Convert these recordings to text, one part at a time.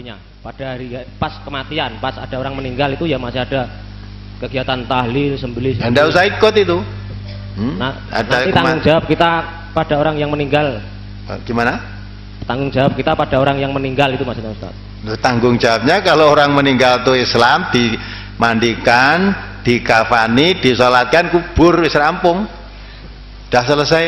maksudnya pada hari pas kematian, pas ada orang meninggal itu ya masih ada kegiatan tahlil, sembelih. Anda usah ikut itu. Nah, nanti tanggung jawab kita pada orang yang meninggal. Gimana? Tanggung jawab kita pada orang yang meninggal itu maksudnya Ustaz. Tanggung jawabnya kalau orang meninggal itu Islam, dimandikan, dikafani, disolatkan, kubur, wis rampung. Udah selesai.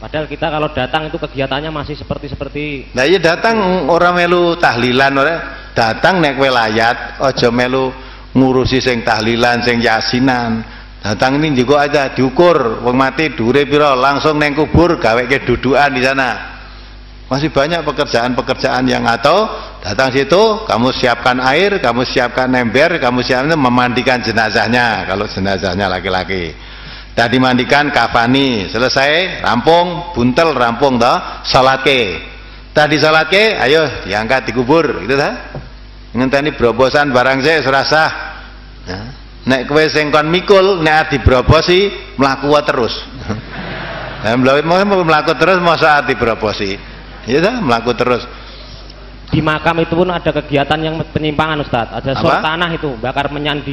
Padahal kita kalau datang itu kegiatannya masih seperti nah iya datang orang melu tahlilan, orang datang nek welayat, ojo melu ngurusi sing tahlilan, sing yasinan. Datang ini juga aja diukur wong mati dure piro, langsung neng kubur gawe ke dudukan di sana. Masih banyak pekerjaan-pekerjaan yang atau datang situ kamu siapkan air, kamu siapkan ember, kamu siapkan memandikan jenazahnya kalau jenazahnya laki-laki. Dah dimandikan, kafani, selesai, rampung, buntel, rampung toh, salat ke. Tadi salat ke, ayo diangkat dikubur, gitu dah. Ngenteni brobosan barang saya serasa. Ya. Nek kowe sing kon mikul, nek dibrobosi mlaku terus. Lah mlaku terus masa dibrobosi. Ya dah, mlaku terus. Di makam itu pun ada kegiatan yang penyimpangan Ustaz. Ada sor tanah itu, bakar menyan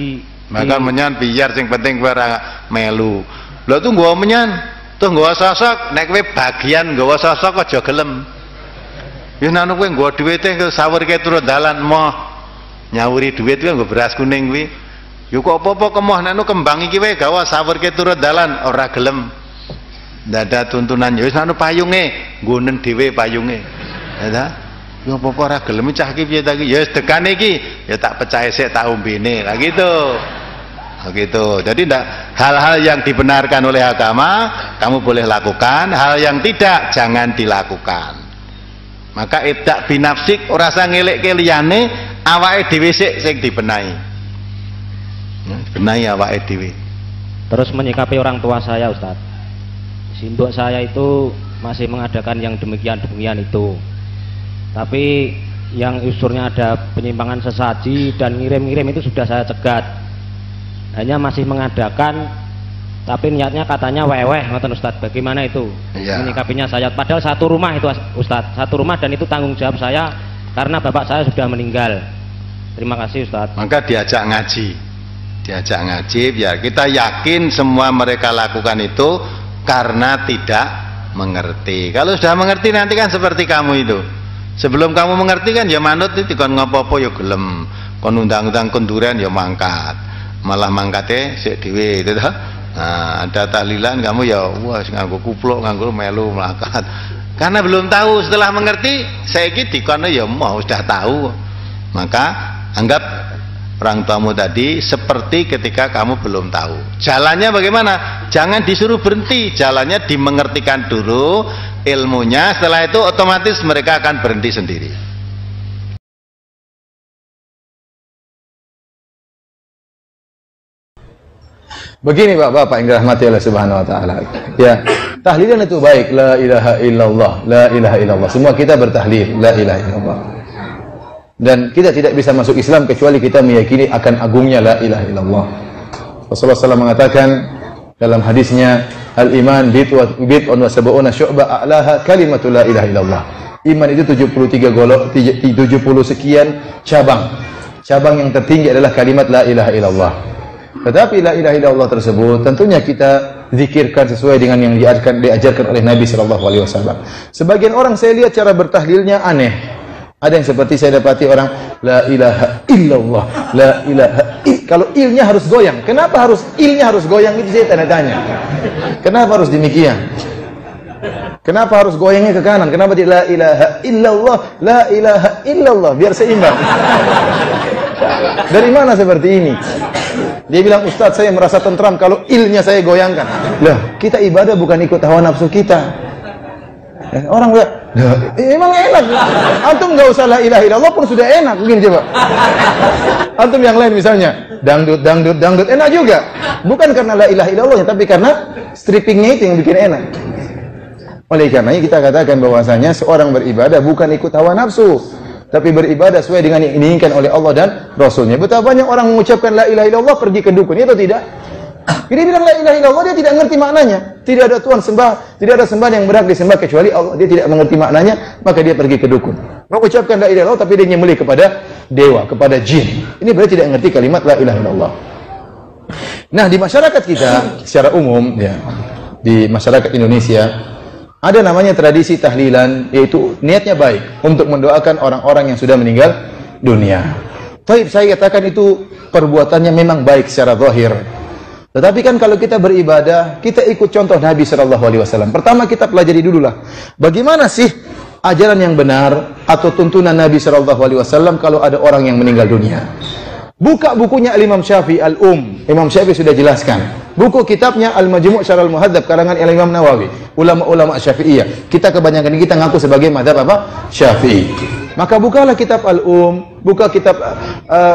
bakar menyan biar sing penting kowe ora melu. Lha tuh nggawa menyan, tuh nggawa sosok, nek kowe bagian nggawa sosok aja gelem. Ya nanu kowe nggawa dhuwite sawurke turun dalan moh nyawuri dhuwit kuwi nggo beras kuning kuwi. Ya kok apa-apa kemoh nek kembang iki wae gawa sawurke turun dalan ora gelem. Ndak ada tuntunan ya wis nanu payunge, nggonen dhewe payunge. Ya ta? Ya apa-apa ora gelem cah iki piye ta iki? Ya sedekane iki, ya tak pecahe sik tak ombene. Lah gitu. Begitu. Jadi hal-hal yang dibenarkan oleh agama kamu boleh lakukan, hal yang tidak jangan dilakukan. Maka ibda binafsik ora usah ngelekke liyane, awake dhewe sik sing dibenahi. Benahi awake dhewe. Terus menyikapi orang tua saya Ustaz. Simbok saya itu masih mengadakan yang demikian itu. Tapi yang usurnya ada penyimpangan sesaji dan ngirim-ngirim itu sudah saya cegat. Hanya masih mengadakan, tapi niatnya katanya weweh, ngoten Ustaz. Bagaimana itu menyikapinya saya? Padahal satu rumah itu Ustaz, satu rumah dan itu tanggung jawab saya karena bapak saya sudah meninggal. Terima kasih Ustaz. Maka diajak ngaji biar kita yakin semua mereka lakukan itu karena tidak mengerti. Kalau sudah mengerti nanti kan seperti kamu itu. Sebelum kamu mengerti kan ya manut itu kon ngopo-opo ya gelem, kon undang-undang kenduren ya mangkat. Malah mangkate sik dhewe itu toh. Nah, ada tahlilan kamu ya wah nganggo kupluk, nganggo melu melakat. Karena belum tahu, setelah mengerti saiki dikono ya mau sudah tahu. Maka anggap orang tuamu tadi seperti ketika kamu belum tahu. Jalannya bagaimana? Jangan disuruh berhenti, jalannya dimengertikan dulu ilmunya, setelah itu otomatis mereka akan berhenti sendiri. Begini Bapak yang dirahmati oleh Subhanahu wa taala. Ya, tahlilan itu baik, la ilaha illallah, la ilaha illallah. Semua kita bertahlil la ilaha illallah. Dan kita tidak bisa masuk Islam kecuali kita meyakini akan agungnya la ilaha illallah. Rasulullah SAW mengatakan dalam hadisnya, al-iman bid'un wa sab'una syu'bah a'laha kalimatu la ilaha illallah. Iman itu 73 golok, 70 sekian cabang. Cabang yang tertinggi adalah kalimat la ilaha illallah. Tetapi la ilaha illallah tersebut tentunya kita zikirkan sesuai dengan yang diajarkan oleh Nabi sallallahu alaihi wasallam. Sebagian orang saya lihat cara bertahlilnya aneh. Ada yang seperti saya dapati orang la ilaha illallah, la ilaha kalau ilnya harus goyang. Kenapa harus ilnya harus goyang? Itu saya tanya-tanya. Kenapa harus demikian? Kenapa harus goyangnya ke kanan? Kenapa tidak la ilaha illallah, la ilaha illallah biar seimbang? Dari mana seperti ini? Dia bilang, Ustaz saya merasa tentram kalau ilnya saya goyangkan. Lah, kita ibadah bukan ikut hawa nafsu kita. Orang bilang, emang enak. Antum nggak usah la ilaha illallah pun sudah enak. Begini coba. Antum yang lain misalnya, dangdut, enak juga. Bukan karena la ilaha illallah, tapi karena strippingnya itu yang bikin enak. Oleh karenanya kita katakan bahwasanya seorang beribadah bukan ikut hawa nafsu, tapi beribadah sesuai dengan yang diinginkan oleh Allah dan Rasulnya. Betapa banyak orang mengucapkan la ilaha illallah pergi ke dukun, itu tidak. Jadi bilang la ilaha illallah dia tidak ngerti maknanya. Tidak ada Tuhan sembah, tidak ada sembahan yang berhak disembah kecuali Allah. Dia tidak mengerti maknanya, maka dia pergi ke dukun. Mengucapkan la ilaha illallah tapi dia nyembelih kepada dewa, kepada jin. Ini berarti tidak mengerti kalimat la ilaha illallah. Nah, di masyarakat kita secara umum ya, di masyarakat Indonesia ada namanya tradisi tahlilan, yaitu niatnya baik untuk mendoakan orang-orang yang sudah meninggal dunia. Taib, saya katakan itu perbuatannya memang baik secara zahir. Tetapi kan kalau kita beribadah, kita ikut contoh Nabi SAW. Pertama kita pelajari dululah, bagaimana sih ajaran yang benar atau tuntunan Nabi SAW kalau ada orang yang meninggal dunia. Buka bukunya Imam Syafi'i Imam Syafi'i sudah jelaskan. Buku kitabnya Al-Majmu' Syarah Al-Muhadzab karangan Imam Nawawi. Ulama-ulama Syafi'iyah. Kita kebanyakan kita ngaku sebagai mazhab apa? Syafi'i. Maka bukalah kitab buka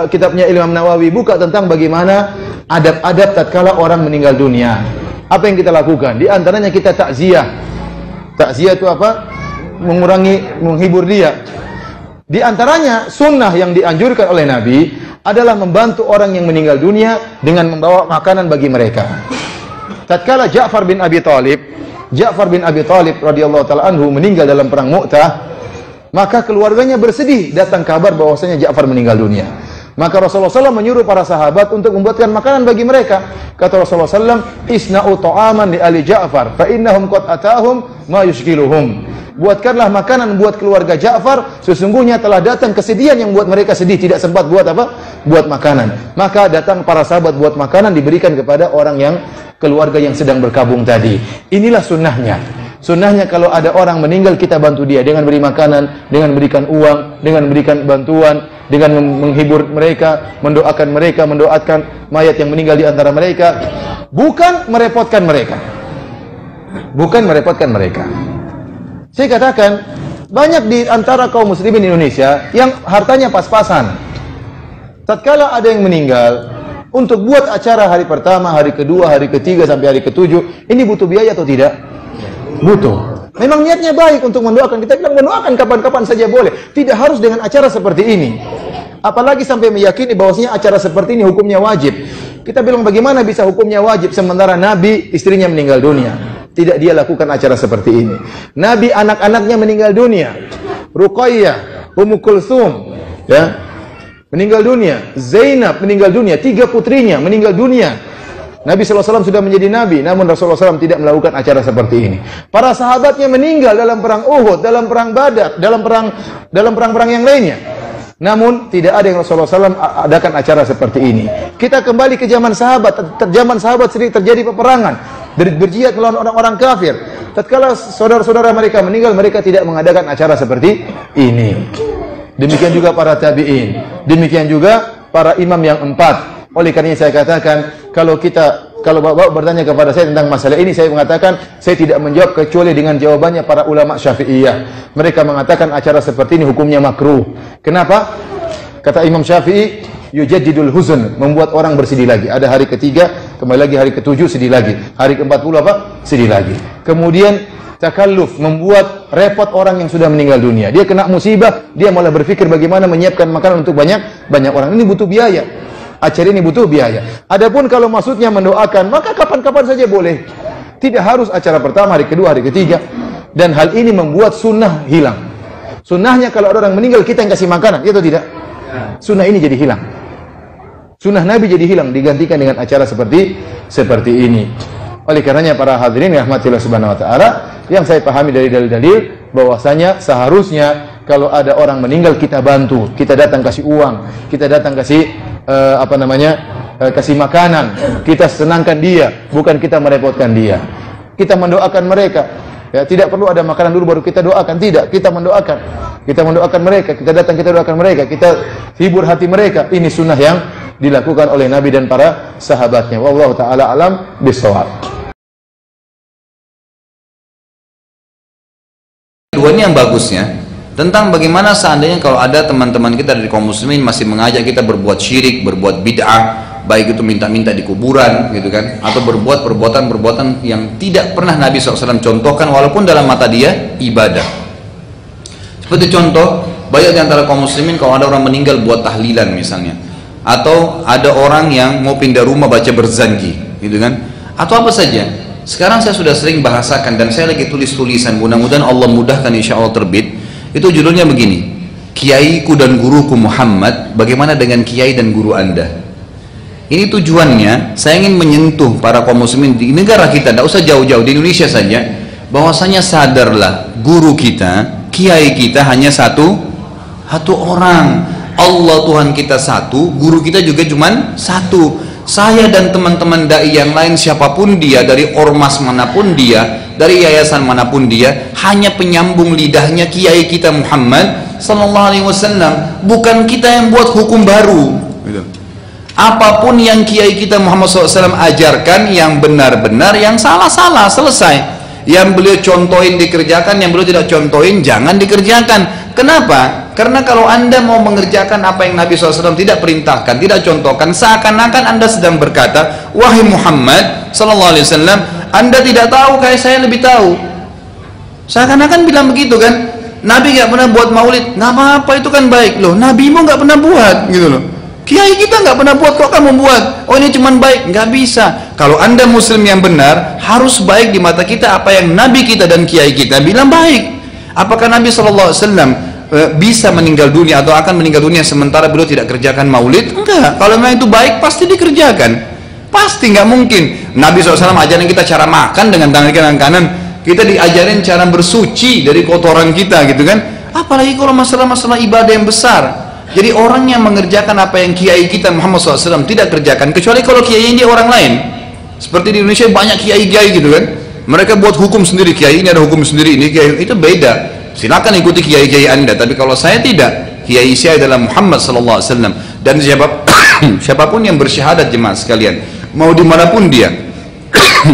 kitabnya Imam Nawawi, buka tentang bagaimana adab-adab tatkala orang meninggal dunia. Apa yang kita lakukan? Di antaranya kita takziah. Takziah itu apa? Menghibur dia. Di antaranya sunnah yang dianjurkan oleh Nabi adalah membantu orang yang meninggal dunia dengan membawa makanan bagi mereka. Tatkala Ja'far bin Abi Thalib radhiyallahu taala anhu meninggal dalam perang Mu'tah, maka keluarganya bersedih, datang kabar bahwasanya Ja'far meninggal dunia. Maka Rasulullah SAW menyuruh para sahabat untuk membuatkan makanan bagi mereka. Kata Rasulullah SAW, "Isna'u ta'aman li ali Ja'far, fa innahum qad atahum ma yushkiluhum." Buatkanlah makanan buat keluarga Ja'far, sesungguhnya telah datang kesedihan yang buat mereka sedih, tidak sempat buat apa? Buat makanan. Maka datang para sahabat buat makanan, diberikan kepada orang yang keluarga yang sedang berkabung tadi. Inilah sunnahnya. Sunnahnya kalau ada orang meninggal, kita bantu dia dengan beri makanan, dengan berikan uang, dengan berikan bantuan, dengan menghibur mereka, mendoakan mayat yang meninggal di antara mereka, bukan merepotkan mereka. Bukan merepotkan mereka. Saya katakan, banyak di antara kaum muslimin Indonesia yang hartanya pas-pasan. Tatkala ada yang meninggal, untuk buat acara hari pertama, hari kedua, hari ketiga, sampai hari ketujuh, ini butuh biaya atau tidak? Butuh. Memang niatnya baik untuk mendoakan. Kita bilang mendoakan kapan-kapan saja boleh. Tidak harus dengan acara seperti ini. Apalagi sampai meyakini bahwasanya acara seperti ini hukumnya wajib. Kita bilang bagaimana bisa hukumnya wajib sementara Nabi istrinya meninggal dunia. Tidak dia lakukan acara seperti ini. Nabi anak-anaknya meninggal dunia. Ruqayyah, Ummu Kulsum, ya, meninggal dunia. Zainab meninggal dunia. 3 putrinya meninggal dunia. Nabi SAW sudah menjadi Nabi, namun Rasulullah SAW tidak melakukan acara seperti ini. Para sahabatnya meninggal dalam perang Uhud, dalam perang Badar, dalam perang-perang yang lainnya. Namun tidak ada yang Rasulullah SAW adakan acara seperti ini. Kita kembali ke zaman sahabat. Zaman sahabat sering terjadi peperangan, berjihad melawan orang-orang kafir. Tatkala saudara-saudara mereka meninggal, mereka tidak mengadakan acara seperti ini. Demikian juga para tabi'in. Demikian juga para imam yang 4. Oleh karena saya katakan, kalau Bapak bertanya kepada saya tentang masalah ini, saya mengatakan saya tidak menjawab kecuali dengan jawabannya para ulama Syafi'iyah. Mereka mengatakan acara seperti ini hukumnya makruh. Kenapa? Kata Imam Syafi'i, yujaddidul huzn, membuat orang bersedih lagi. Ada hari ketiga, kembali lagi hari ke-7 sedih lagi. Hari ke-40 apa? Sedih lagi. Kemudian takalluf, membuat repot orang yang sudah meninggal dunia. Dia kena musibah, dia malah berpikir bagaimana menyiapkan makanan untuk banyak orang. Ini butuh biaya. Acara ini butuh biaya. Adapun kalau maksudnya mendoakan, maka kapan-kapan saja boleh. Tidak harus acara pertama, hari kedua, hari ketiga. Dan hal ini membuat sunnah hilang. Sunnahnya kalau ada orang meninggal, kita yang kasih makanan, itu tidak. Sunnah ini jadi hilang. Sunnah Nabi jadi hilang, digantikan dengan acara seperti ini. Oleh karenanya para hadirin rahmatillah subhanahu wa ta'ala, yang saya pahami dari dalil-dalil, bahwasanya seharusnya kalau ada orang meninggal kita bantu, kita datang kasih uang, kita datang kasih kasih makanan, kita senangkan dia, bukan kita merepotkan dia. Kita mendoakan mereka. Ya, tidak perlu ada makanan dulu baru kita doakan, tidak. Kita mendoakan mereka, kita datang kita doakan mereka, kita hibur hati mereka. Ini sunnah yang dilakukan oleh Nabi dan para sahabatnya. Wallahu taala alam bisawab. Kedua ini yang bagusnya tentang bagaimana seandainya kalau ada teman-teman kita dari kaum muslimin masih mengajak kita berbuat syirik, berbuat bid'ah, baik itu minta-minta di kuburan gitu kan, atau berbuat perbuatan-perbuatan yang tidak pernah Nabi SAW contohkan walaupun dalam mata dia ibadah. Seperti contoh, banyak di antara kaum muslimin kalau ada orang meninggal buat tahlilan misalnya, atau ada orang yang mau pindah rumah baca berzanji gitu kan, atau apa saja. Sekarang saya sudah sering bahasakan dan saya lagi tulis tulisan, mudah-mudahan Allah mudahkan insya Allah terbit. Itu judulnya begini, Kiaiku dan guruku Muhammad, bagaimana dengan kiai dan guru anda? Ini tujuannya, saya ingin menyentuh para kaum muslimin di negara kita, tidak usah jauh-jauh, di Indonesia saja, bahwasanya sadarlah, guru kita, kiai kita hanya satu orang. Allah Tuhan kita satu, guru kita juga cuma satu. Saya dan teman-teman dai yang lain siapapun dia, dari ormas manapun dia, dari yayasan manapun dia, hanya penyambung lidahnya kiai kita Muhammad sallallahu alaihi wasallam. Bukan kita yang buat hukum baru gitu. Apapun yang kiai kita Muhammad SAW ajarkan, yang benar-benar, yang salah-salah, selesai. Yang beliau contohin dikerjakan, yang beliau tidak contohin jangan dikerjakan. Kenapa? Karena kalau anda mau mengerjakan apa yang Nabi SAW tidak perintahkan, tidak contohkan, seakan-akan anda sedang berkata, wahai Muhammad SAW, anda tidak tahu, kayak saya lebih tahu. Seakan-akan bilang begitu kan. Nabi gak pernah buat maulid, nggak apa-apa, itu kan baik loh. Nabimu gak pernah buat gitu loh. Kiai kita nggak pernah buat, kok kamu buat? Oh ini cuman baik, nggak bisa. Kalau anda muslim yang benar, harus baik di mata kita apa yang Nabi kita dan kiai kita bilang baik. Apakah Nabi SAW bisa meninggal dunia atau akan meninggal dunia sementara beliau tidak kerjakan maulid? Enggak. Kalau memang itu baik, pasti dikerjakan. Pasti, nggak mungkin. Nabi SAW ajarin kita cara makan dengan tangan kanan, kita diajarin cara bersuci dari kotoran kita gitu kan. Apalagi kalau masalah-masalah ibadah yang besar. Jadi orang yang mengerjakan apa yang kiai kita Muhammad SAW tidak kerjakan, kecuali kalau kiai dia orang lain. Seperti di Indonesia banyak kiai-kiai gitu kan. Mereka buat hukum sendiri, kiai ini ada hukum sendiri, ini kiai itu beda. Silakan ikuti kiai-kiai anda, tapi kalau saya tidak. Kiai saya adalah Muhammad SAW. Dan siapapun yang bersyahadat jemaah sekalian, mau dimanapun dia,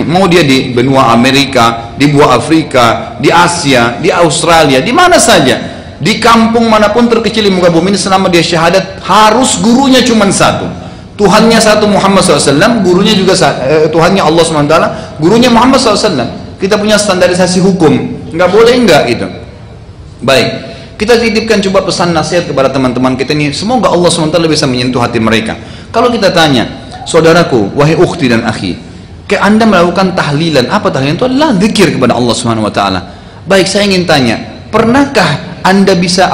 mau dia di benua Amerika, di benua Afrika, di Asia, di Australia, di mana saja, di kampung manapun terkecil di muka bumi ini, selama dia syahadat, harus gurunya cuma satu, Tuhannya satu, Muhammad SAW, gurunya juga Tuhannya Allah SWT, gurunya Muhammad SAW. Kita punya standarisasi hukum, nggak boleh nggak itu. Baik, kita titipkan coba pesan nasihat kepada teman-teman kita ini, semoga Allah SWT bisa menyentuh hati mereka. Kalau kita tanya, saudaraku, wahai ukhti dan akhi, kayak anda melakukan tahlilan, apa tahlilan? Itu adalah zikir kepada Allah SWT. Baik, saya ingin tanya, pernahkah anda bisa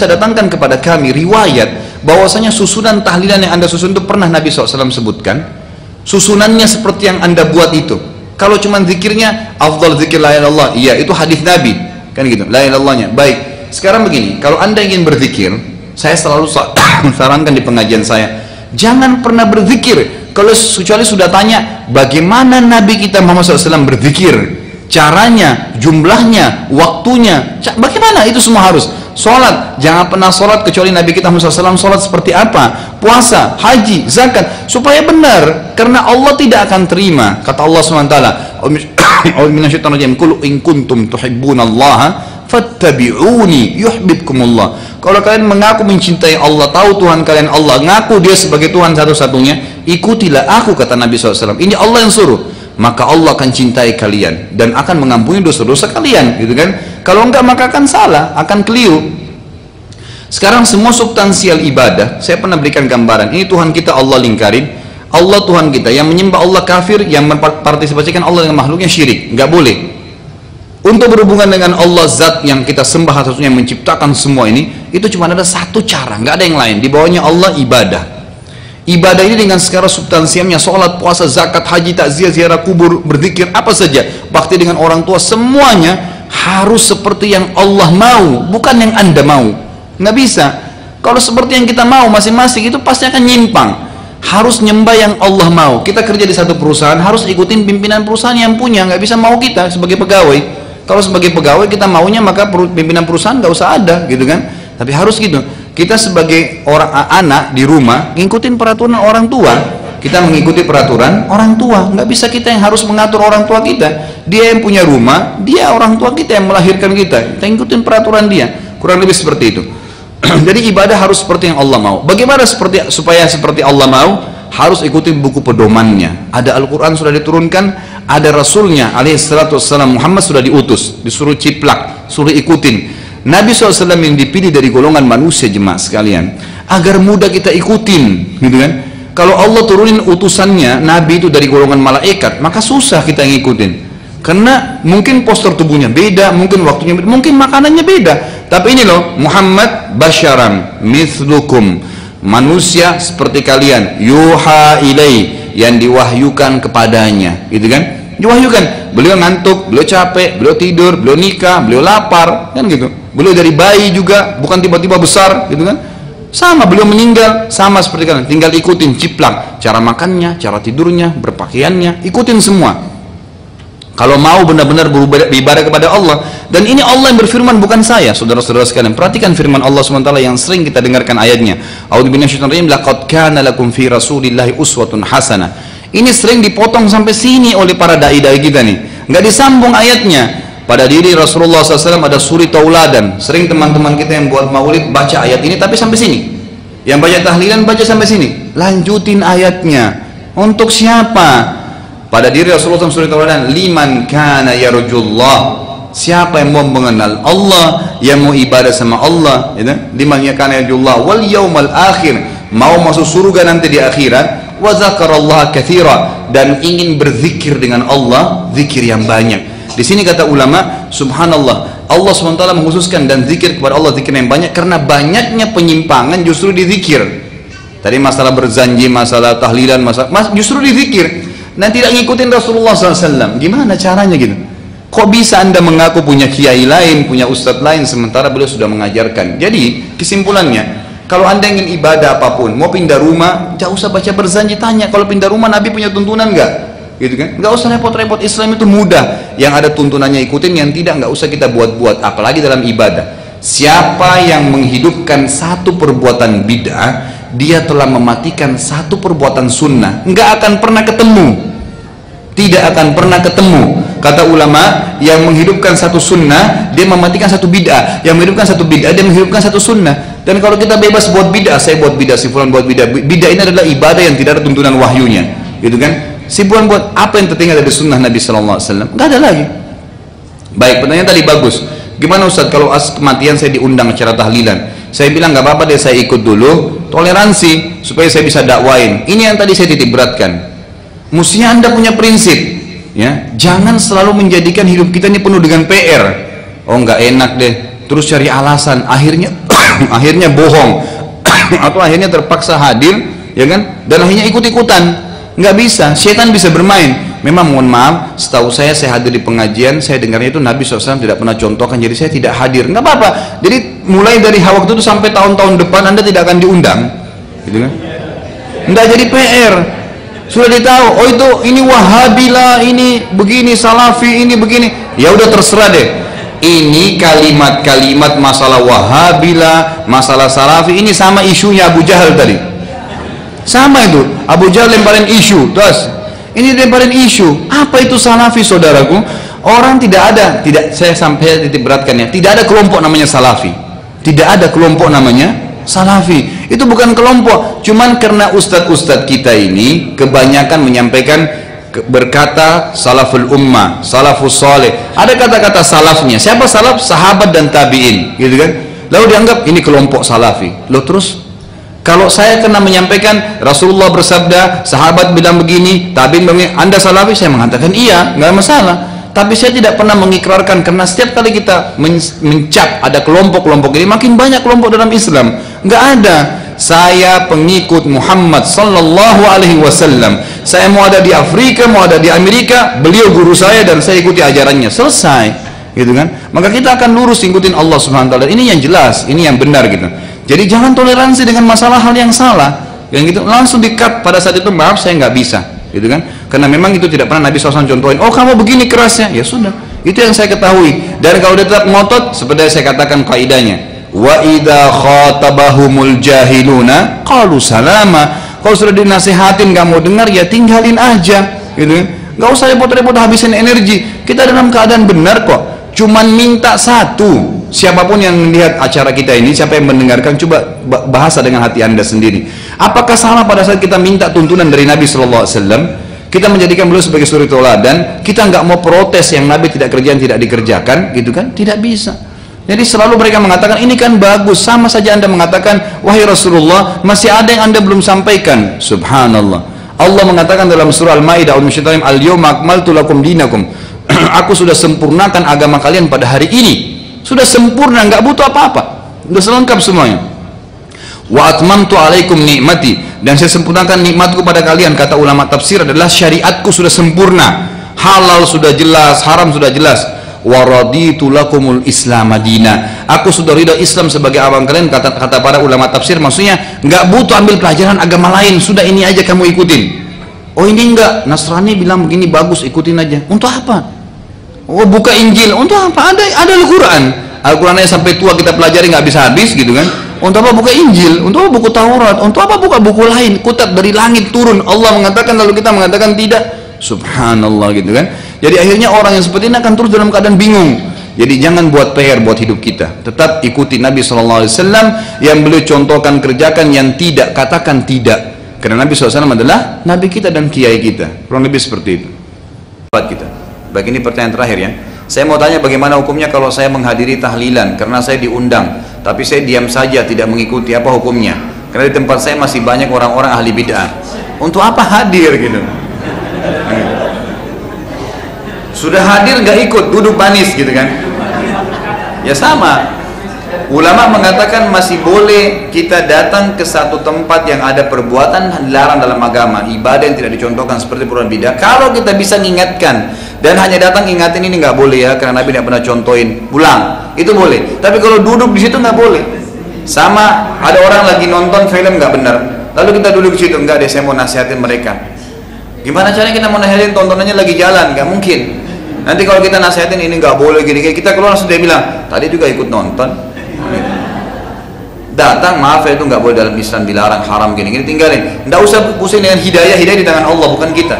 datangkan kepada kami riwayat bahwasanya susunan tahlilan yang anda susun itu pernah Nabi SAW sebutkan? Susunannya seperti yang anda buat itu. Kalau cuma zikirnya afdal zikir la ilaha illallah, iya itu hadis Nabi kan gitu, la ilaha illallahnya. Baik, sekarang begini, kalau anda ingin berzikir, saya selalu sarankan di pengajian saya, jangan pernah berzikir kalau kecuali sudah tanya bagaimana Nabi kita Muhammad SAW berzikir, caranya, jumlahnya, waktunya, bagaimana, itu semua harus. Sholat, jangan pernah sholat kecuali Nabi kita Muhammad SAW sholat seperti apa, puasa, haji, zakat, supaya benar, karena Allah tidak akan terima. Kata Allah SWT, Qul in kuntum tuhibbunallaha fattabi'uni yuhibbukumullah. Kalau kalian mengaku mencintai Allah, tahu Tuhan kalian Allah, ngaku dia sebagai Tuhan satu-satunya, ikutilah aku, kata Nabi SAW. Ini Allah yang suruh, maka Allah akan cintai kalian dan akan mengampuni dosa-dosa kalian gitu kan. Kalau enggak maka akan salah, akan keliru. Sekarang semua substansial ibadah, saya pernah berikan gambaran, ini Tuhan kita Allah lingkarin, Allah Tuhan kita, yang menyembah Allah kafir, yang mempartisipasikan Allah dengan makhluknya syirik, enggak boleh. Untuk berhubungan dengan Allah zat yang kita sembah satu-satunya, yang menciptakan semua ini, itu cuma ada satu cara, enggak ada yang lain. Di bawahnya Allah ibadah. Ibadah ini dengan segala substansialnya, sholat, puasa, zakat, haji, takziah, ziarah kubur, berzikir, apa saja, bakti dengan orang tua, semuanya harus seperti yang Allah mau, bukan yang anda mau. Nggak bisa. Kalau seperti yang kita mau masing-masing, itu pasti akan nyimpang. Harus nyembah yang Allah mau. Kita kerja di satu perusahaan, harus ikutin pimpinan perusahaan yang punya, nggak bisa mau kita sebagai pegawai. Kalau sebagai pegawai kita maunya, maka pimpinan perusahaan nggak usah ada gitu kan. Tapi harus gitu. Kita sebagai anak di rumah ngikutin peraturan orang tua, kita mengikuti peraturan orang tua. Nggak bisa kita yang harus mengatur orang tua kita. Dia yang punya rumah, dia orang tua kita yang melahirkan kita, kita ngikutin peraturan dia. Kurang lebih seperti itu. Jadi ibadah harus seperti yang Allah mau. Bagaimana supaya seperti Allah mau? Harus ikuti buku pedomannya. Ada Al-Quran sudah diturunkan, ada Rasulnya alaihissalatu wassalam, Muhammad sudah diutus, disuruh ciplak, suruh ikutin. Nabi SAW yang dipilih dari golongan manusia, jemaah sekalian, agar mudah kita ikutin gitu kan. Kalau Allah turunin utusannya, Nabi itu dari golongan malaikat, maka susah kita ngikutin. Karena mungkin postur tubuhnya beda, mungkin waktunya beda, mungkin makanannya beda. Tapi ini loh, Muhammad basyaran mithlukum, manusia seperti kalian, yuha ilai, yang diwahyukan kepadanya, gitu kan? Diwahyukan, beliau ngantuk, beliau capek, beliau tidur, beliau nikah, beliau lapar, kan gitu. Beliau dari bayi juga, bukan tiba-tiba besar, gitu kan? Sama, beliau meninggal, sama seperti kalian. Tinggal ikutin ciplak, cara makannya, cara tidurnya, berpakaiannya, ikutin semua. Kalau mau benar-benar beribadah kepada Allah. Dan ini Allah yang berfirman, bukan saya. Saudara-saudara sekalian, perhatikan firman Allah SWT yang sering kita dengarkan ayatnya. A'udzubillahi minasyaitonir rajim, laqad kana lakum fi rasulillahi uswatun hasanah. Ini sering dipotong sampai sini oleh para dai-dai kita nih, nggak disambung ayatnya. Pada diri Rasulullah SAW ada suri tauladan. Sering teman-teman kita yang buat maulid baca ayat ini tapi sampai sini. Yang baca tahlilan baca sampai sini. Lanjutin ayatnya. Untuk siapa? Pada diri Rasulullah SAW suri tauladan, liman kana yarjullah. Siapa yang mau mengenal Allah, yang mau ibadah sama Allah, gitu? Liman kana yarjullah wal yaumal akhir, mau masuk surga nanti di akhirat, wa dzakarallaha katsira, dan ingin berzikir dengan Allah, zikir yang banyak. Di sini kata ulama, subhanallah, Allah SWT mengkhususkan dan zikir kepada Allah zikir yang banyak karena banyaknya penyimpangan justru di zikir. Tadi masalah berzanji, masalah tahlilan, masalah justru di zikir. Dan tidak ngikutin Rasulullah SAW. Gimana caranya gitu? Kok bisa anda mengaku punya kiai lain, punya ustadz lain, sementara beliau sudah mengajarkan? Jadi kesimpulannya, kalau anda ingin ibadah apapun, mau pindah rumah, jangan usah baca berzanji, tanya. Kalau pindah rumah Nabi punya tuntunan nggak? Gitu kan? Nggak usah repot-repot. Islam itu mudah. Yang ada tuntunannya ikutin, yang tidak nggak usah kita buat-buat. Apalagi dalam ibadah. Siapa yang menghidupkan satu perbuatan bid'ah, dia telah mematikan satu perbuatan sunnah. Nggak akan pernah ketemu. Tidak akan pernah ketemu. Kata ulama, yang menghidupkan satu sunnah, dia mematikan satu bid'ah. Yang menghidupkan satu bid'ah, dia menghidupkan satu sunnah. Dan kalau kita bebas buat bid'ah, saya buat bid'ah, si fulan buat bid'ah. Bid'ah ini adalah ibadah yang tidak ada tuntunan wahyunya, gitu kan? Si fulan buat apa yang tertinggal dari sunnah Nabi SAW? Nggak ada lagi. Baik, pertanyaan tadi bagus. Gimana Ustaz kalau kematian saya diundang acara tahlilan? Saya bilang nggak apa-apa deh, saya ikut dulu. Toleransi supaya saya bisa dakwain. Ini yang tadi saya titik beratkan. Mestinya anda punya prinsip, ya, jangan selalu menjadikan hidup kita ini penuh dengan PR. Oh nggak enak deh, terus cari alasan, akhirnya akhirnya bohong atau akhirnya terpaksa hadir, ya kan, dan akhirnya ikut-ikutan. Nggak bisa, setan bisa bermain. Memang mohon maaf, setahu saya hadir di pengajian, saya dengarnya itu Nabi SAW tidak pernah contohkan, jadi saya tidak hadir. Nggak apa-apa, jadi mulai dari waktu itu sampai tahun-tahun depan anda tidak akan diundang, gitu kan? Nggak jadi PR. Sudah ditahu, oh itu ini Wahabila, ini begini, Salafi, ini begini. Ya udah terserah deh. Ini kalimat-kalimat masalah Wahabila, masalah Salafi, ini sama isunya Abu Jahal tadi. Sama itu, Abu Jahal lemparin isu, terus ini lemparin isu. Apa itu Salafi, saudaraku? Orang tidak ada, saya sampai titik beratkan ya, tidak ada kelompok namanya Salafi. Tidak ada kelompok namanya Salafi. Itu bukan kelompok, cuman karena ustadz-ustadz kita ini kebanyakan menyampaikan berkata salaful ummah, salafus saleh. Ada kata-kata salafnya. Siapa salaf? Sahabat dan tabi'in, gitu kan? Lalu dianggap ini kelompok Salafi. Loh terus? Kalau saya kena menyampaikan Rasulullah bersabda, sahabat bilang begini, tabi'in begini, anda Salafi? Saya mengatakan iya, nggak masalah. Tapi saya tidak pernah mengikrarkan, karena setiap kali kita mencap ada kelompok-kelompok ini, makin banyak kelompok dalam Islam. Nggak ada. Saya pengikut Muhammad sallallahu alaihi wasallam. Saya mau ada di Afrika, mau ada di Amerika, beliau guru saya dan saya ikuti ajarannya. Selesai, gitu kan? Maka kita akan lurus ikutin Allah Subhanahu wa taala. Ini yang jelas, ini yang benar gitu. Jadi jangan toleransi dengan masalah hal yang salah. Yang gitu langsung di-cut pada saat itu, maaf saya nggak bisa, gitu kan? Karena memang itu tidak pernah Nabi SAW contohin. Oh kamu begini kerasnya, ya sudah. Itu yang saya ketahui. Dan kalau dia tetap ngotot, seperti yang saya katakan kaidahnya. Wa idza khatabahumul jahiluna qalu salama. Kalau sudah dinasihatin nggak mau dengar, ya tinggalin aja, gitu kan? Nggak usah repot-repot habisin energi. Kita dalam keadaan benar kok. Cuman minta satu. Siapapun yang melihat acara kita ini, siapa yang mendengarkan, coba bahasa dengan hati anda sendiri. Apakah salah pada saat kita minta tuntunan dari Nabi SAW? Kita menjadikan beliau sebagai suri tauladan, kita nggak mau protes yang Nabi tidak kerjaan tidak dikerjakan, gitu kan? Tidak bisa. Jadi selalu mereka mengatakan ini kan bagus, sama saja Anda mengatakan wahai Rasulullah masih ada yang Anda belum sampaikan. Subhanallah. Allah mengatakan dalam surah Al-Maidah al-yawma akmaltu lakum dinakum. Aku sudah sempurnakan agama kalian pada hari ini. Sudah sempurna, nggak butuh apa-apa. Sudah selengkap semuanya. Wa atmamtu alaikum ni'mati, dan saya sempurnakan nikmatku pada kalian. Kata ulama tafsir adalah syariatku sudah sempurna. Halal sudah jelas, haram sudah jelas. Wa raditu lakumul Islam madina. Aku sudah ridha Islam sebagai agama kalian. Kata para ulama tafsir, maksudnya nggak butuh ambil pelajaran agama lain, sudah ini aja kamu ikutin. Oh ini enggak, Nasrani bilang begini bagus, ikutin aja. Untuk apa? Oh buka Injil, untuk apa? Ada Al-Quran. Al-Qurannya sampai tua kita pelajari nggak habis-habis gitu kan. Untuk apa buka Injil? Untuk apa buku Taurat? Untuk apa buka buku lain? Kutat dari langit turun. Allah mengatakan lalu kita mengatakan tidak. Subhanallah gitu kan. Jadi akhirnya orang yang seperti ini akan terus dalam keadaan bingung. Jadi jangan buat PR buat hidup kita. Tetap ikuti Nabi SAW yang beliau contohkan, kerjakan, yang tidak katakan tidak. Karena Nabi SAW adalah Nabi kita dan kiai kita. Kurang lebih seperti itu. Kita. Baik, ini pertanyaan terakhir ya. Saya mau tanya bagaimana hukumnya kalau saya menghadiri tahlilan karena saya diundang, tapi saya diam saja tidak mengikuti, apa hukumnya? Karena di tempat saya masih banyak orang-orang ahli bid'ah. Untuk apa hadir gitu? Sudah hadir nggak ikut, duduk manis gitu kan? Ya sama. Ulama mengatakan masih boleh kita datang ke satu tempat yang ada perbuatan dilarang dalam agama, ibadah yang tidak dicontohkan seperti perbuatan bid'ah. Kalau kita bisa mengingatkan dan hanya datang ingatin ini nggak boleh ya, karena Nabi tidak pernah contohin, pulang, itu boleh. Tapi kalau duduk di situ nggak boleh. Sama ada orang lagi nonton film nggak benar, lalu kita duduk di situ, enggak deh, saya mau nasihatin mereka. Gimana caranya kita mau nasihatin, tontonannya lagi jalan? Nggak mungkin. Nanti kalau kita nasihatin ini nggak boleh gini, kita keluar langsung dia bilang tadi juga ikut nonton. Datang, maaf ya, itu nggak boleh dalam Islam, dilarang, haram gini-gini, tinggalin. Nggak usah pusing dengan hidayah di tangan Allah, bukan kita.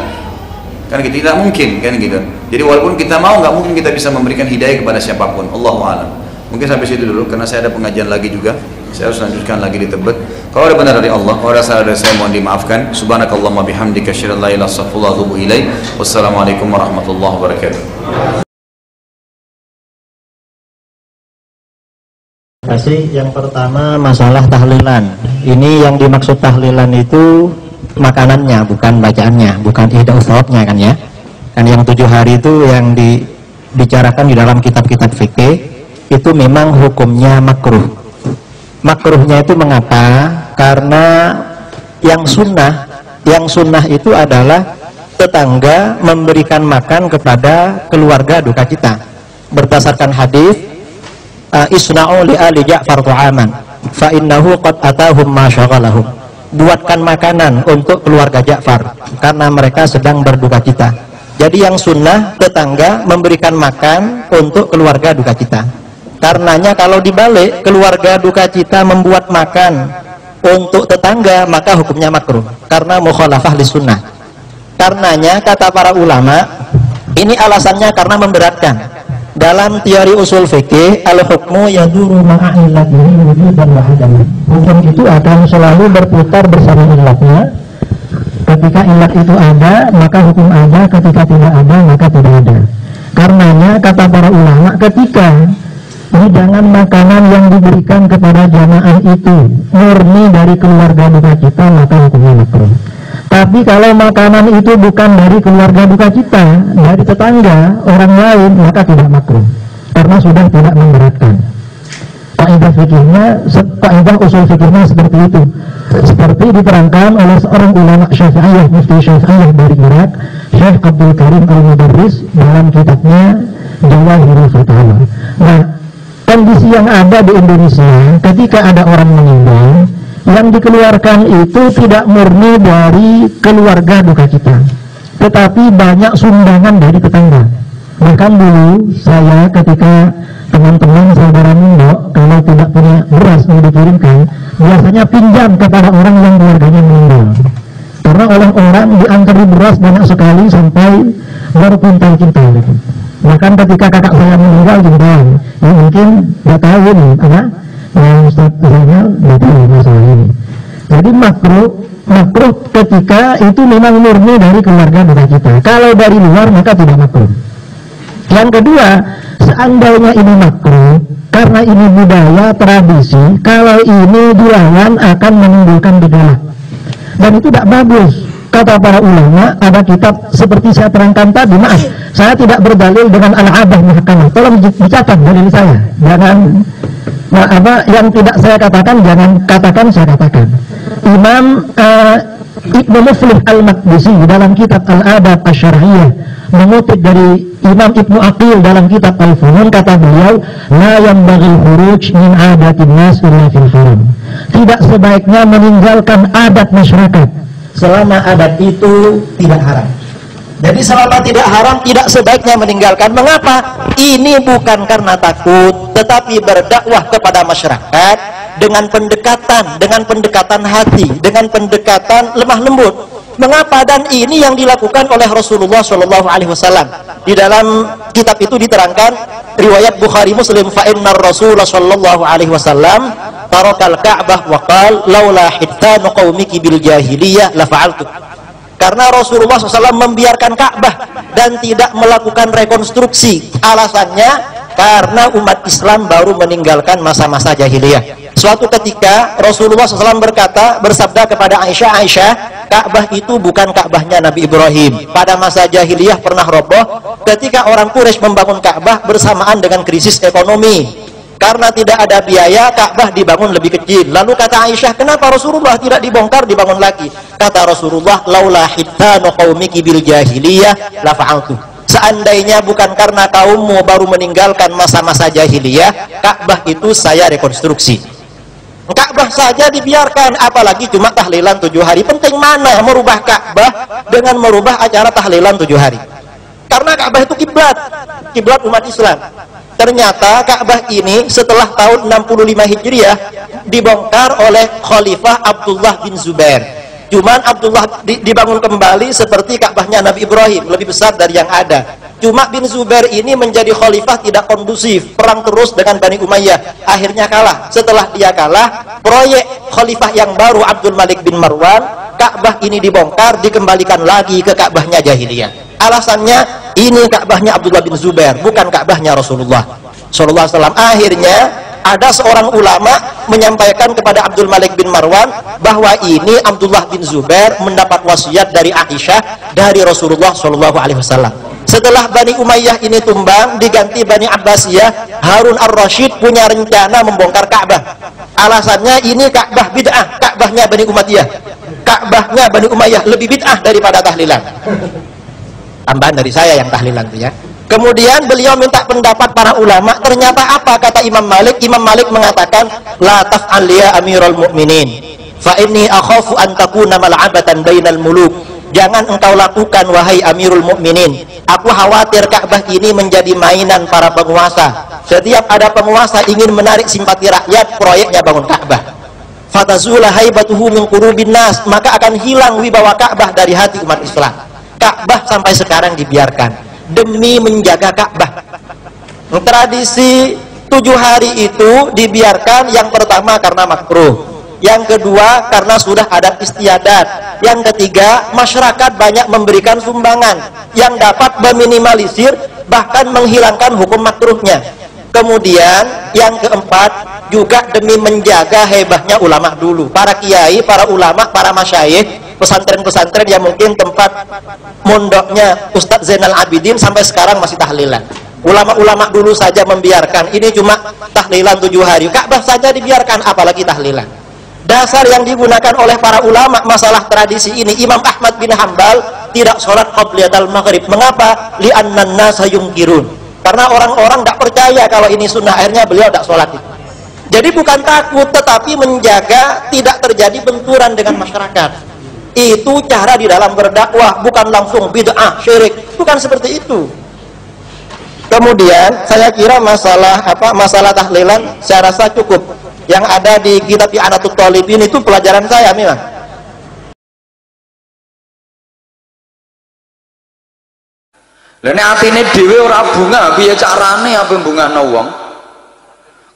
Kan kita tidak mungkin kan gitu. Jadi walaupun kita mau, nggak mungkin kita bisa memberikan hidayah kepada siapapun. Allahu a'lam. Mungkin sampai situ dulu karena saya ada pengajian lagi juga. Saya harus lanjutkan lagi di Tebet. Kalau ada benar dari Allah, kalau ada salah dari saya mohon dimaafkan. Subhanakallahumma bihamdika asyhadu an la ilaha illa anta astaghfiruka wa atubu ilaik. Wassalamualaikum warahmatullahi wabarakatuh. Yang pertama masalah tahlilan. Ini yang dimaksud tahlilan itu makanannya, bukan bacaannya, bukan ihda uthawabnya kan ya. Kan yang 7 hari itu yang dibicarakan di dalam kitab-kitab fikih itu memang hukumnya makruh. Makruhnya itu mengapa? Karena yang sunnah itu adalah tetangga memberikan makan kepada keluarga duka cita. Berdasarkan hadis isna'u li ali Ja'far ta'aman fa innahu qad atahum ma syaghalahum. Buatkan makanan untuk keluarga Ja'far karena mereka sedang berduka cita. Jadi yang sunnah tetangga memberikan makan untuk keluarga duka cita. Karenanya kalau dibalik keluarga duka cita membuat makan untuk tetangga, maka hukumnya makruh karena mukhalafah li sunnah. Karenanya kata para ulama, ini alasannya karena memberatkan. Dalam teori usul fikih, al-hukmu yaduru ma'a illatihi wujudan wa adaman. Hukum itu akan selalu berputar bersama illatnya. Ketika illat itu ada, maka hukum ada. Ketika tidak ada, maka tidak ada. Karenanya kata para ulama, ketika hidangan makanan yang diberikan kepada jamaah itu murni dari keluarga duka cita, maka hukumnya makruh. Tapi kalau makanan itu bukan dari keluarga duka cita, dari tetangga, orang lain, maka tidak makruh karena sudah tidak memberatkan. Kaidah fikihnya, kaidah usul fikihnya seperti itu. Seperti diterangkan oleh seorang ulama Syafi'iyah, mufti Syafi'iyah dari Irak, Syekh Abdul Karim Al-Mudarris dalam kitabnya Jawahirul Fatawa. Nah, kondisi yang ada di Indonesia ketika ada orang meninggal, yang dikeluarkan itu tidak murni dari keluarga duka cita, tetapi banyak sumbangan dari tetangga. Bahkan dulu saya ketika teman-teman saudara Mundo kalau tidak punya beras mau dikirimkan, biasanya pinjam kepada orang yang keluarganya meninggal. Karena oleh orang diantari beras banyak sekali sampai berkuntal-kuntal gitu. Bahkan ketika kakak saya meninggal jempol, ya mungkin nggak tahu ini apa yang Ustaz Zainal betul masalah ini. Jadi makruh ketika itu memang murni dari keluarga duka cita. Kalau dari luar maka tidak makruh. Yang kedua, seandainya ini makruh, karena ini budaya, tradisi, kalau ini dilawan akan menimbulkan gejolak, dan itu tidak bagus. Kata para ulama, ada kitab seperti saya terangkan tadi, maaf, saya tidak berdalil dengan al-abah muhkamah, tolong dicatat dalil saya, jangan yang tidak saya katakan jangan katakan saya katakan. Imam Ibnu Muflih Al-Maqdisi dalam kitab Al-Adab Asy-Syar'iyyah mengutip dari Imam Ibnu Aqil dalam kitab Al-Funun, kata beliau, la yanbaghil khuruj min adatin nas illa fil haram. Tidak sebaiknya meninggalkan adat masyarakat selama adat itu tidak haram. Jadi selama tidak haram, tidak sebaiknya meninggalkan. Mengapa? Ini bukan karena takut, tetapi berdakwah kepada masyarakat dengan pendekatan hati, dengan pendekatan lemah lembut. Mengapa? Dan ini yang dilakukan oleh Rasulullah SAW. Di dalam kitab itu diterangkan riwayat Bukhari Muslim, fa innar Rasulullah SAW tarakal Ka'bah wa qala laula hittanu qaumiki bil jahiliyah la fa'altu. Karena Rasulullah SAW membiarkan Ka'bah dan tidak melakukan rekonstruksi. Alasannya karena umat Islam baru meninggalkan masa-masa jahiliyah. Suatu ketika Rasulullah SAW bersabda kepada Aisyah, Ka'bah itu bukan Ka'bahnya Nabi Ibrahim. Pada masa jahiliyah pernah roboh ketika orang Quraisy membangun Ka'bah bersamaan dengan krisis ekonomi. Karena tidak ada biaya, Ka'bah dibangun lebih kecil. Lalu kata Aisyah, kenapa Rasulullah tidak dibongkar, dibangun lagi? Kata Rasulullah, laula hittanu qaumiki bil jahiliyah la fa'altu. Seandainya bukan karena kaummu baru meninggalkan masa-masa jahiliyah, Ka'bah itu saya rekonstruksi. Ka'bah saja dibiarkan, apalagi cuma tahlilan 7 hari. Penting mana merubah Ka'bah dengan merubah acara tahlilan 7 hari? Karena Ka'bah itu kiblat umat Islam. Ternyata Ka'bah ini setelah tahun 65 Hijriah dibongkar oleh Khalifah Abdullah bin Zubair. Cuman Abdullah dibangun kembali seperti Ka'bahnya Nabi Ibrahim, lebih besar dari yang ada. Cuma bin Zubair ini menjadi khalifah tidak kondusif, perang terus dengan Bani Umayyah, akhirnya kalah. Setelah dia kalah, proyek khalifah yang baru Abdul Malik bin Marwan, Ka'bah ini dibongkar, dikembalikan lagi ke Ka'bahnya jahiliyah. Alasannya ini Ka'bahnya Abdullah bin Zubair, bukan Ka'bahnya Rasulullah SAW. Akhirnya ada seorang ulama menyampaikan kepada Abdul Malik bin Marwan bahwa ini Abdullah bin Zubair mendapat wasiat dari Aisyah dari Rasulullah SAW. Setelah Bani Umayyah ini tumbang, diganti Bani Abbasiyah, Harun ar-Rasyid punya rencana membongkar Ka'bah. Alasannya ini Ka'bah bid'ah, Ka'bahnya Bani Umayyah. Ka'bahnya Bani Umayyah lebih bid'ah daripada tahlilan. Tambahan dari saya yang tahlilan itu ya. Kemudian beliau minta pendapat para ulama. Ternyata apa kata Imam Malik? Imam Malik mengatakan, la taf'al ya Amirul Mukminin, fa inni akhafu an takuna mal'abatan bainal muluk. Jangan engkau lakukan wahai Amirul Mukminin. Aku khawatir Ka'bah ini menjadi mainan para penguasa. Setiap ada penguasa ingin menarik simpati rakyat, proyeknya bangun Ka'bah. Fatazula haibatuhu min qulubin nas, maka akan hilang wibawa Ka'bah dari hati umat Islam. Ka'bah sampai sekarang dibiarkan demi menjaga Ka'bah. Tradisi 7 hari itu dibiarkan, yang pertama karena makruh, yang kedua karena sudah ada istiadat, yang ketiga masyarakat banyak memberikan sumbangan yang dapat meminimalisir bahkan menghilangkan hukum makruhnya. Kemudian yang keempat juga demi menjaga hebahnya ulama dulu, para kiai, para ulama, para masyayikh, pesantren-pesantren yang mungkin tempat mondoknya Ustadz Zainal Abidin sampai sekarang masih tahlilan. Ulama-ulama dulu saja membiarkan, ini cuma tahlilan 7 hari. Ka'bah saja dibiarkan, apalagi tahlilan. Dasar yang digunakan oleh para ulama masalah tradisi ini, Imam Ahmad bin Hambal tidak sholat qobliyatul maghrib. Mengapa? Li'annan nasa yungkirun. Karena orang-orang tidak percaya kalau ini sunnah, akhirnya beliau tidak sholat itu. Jadi bukan takut, tetapi menjaga tidak terjadi benturan dengan masyarakat. Itu cara di dalam berdakwah, bukan langsung bid'ah, syirik, bukan seperti itu. Kemudian saya kira masalah tahlilan saya rasa cukup. Yang ada di kitab I'anatul Talibin itu pelajaran saya memang. Lah nek atine dhewe ora bunga, piye carane apa bungahno wong?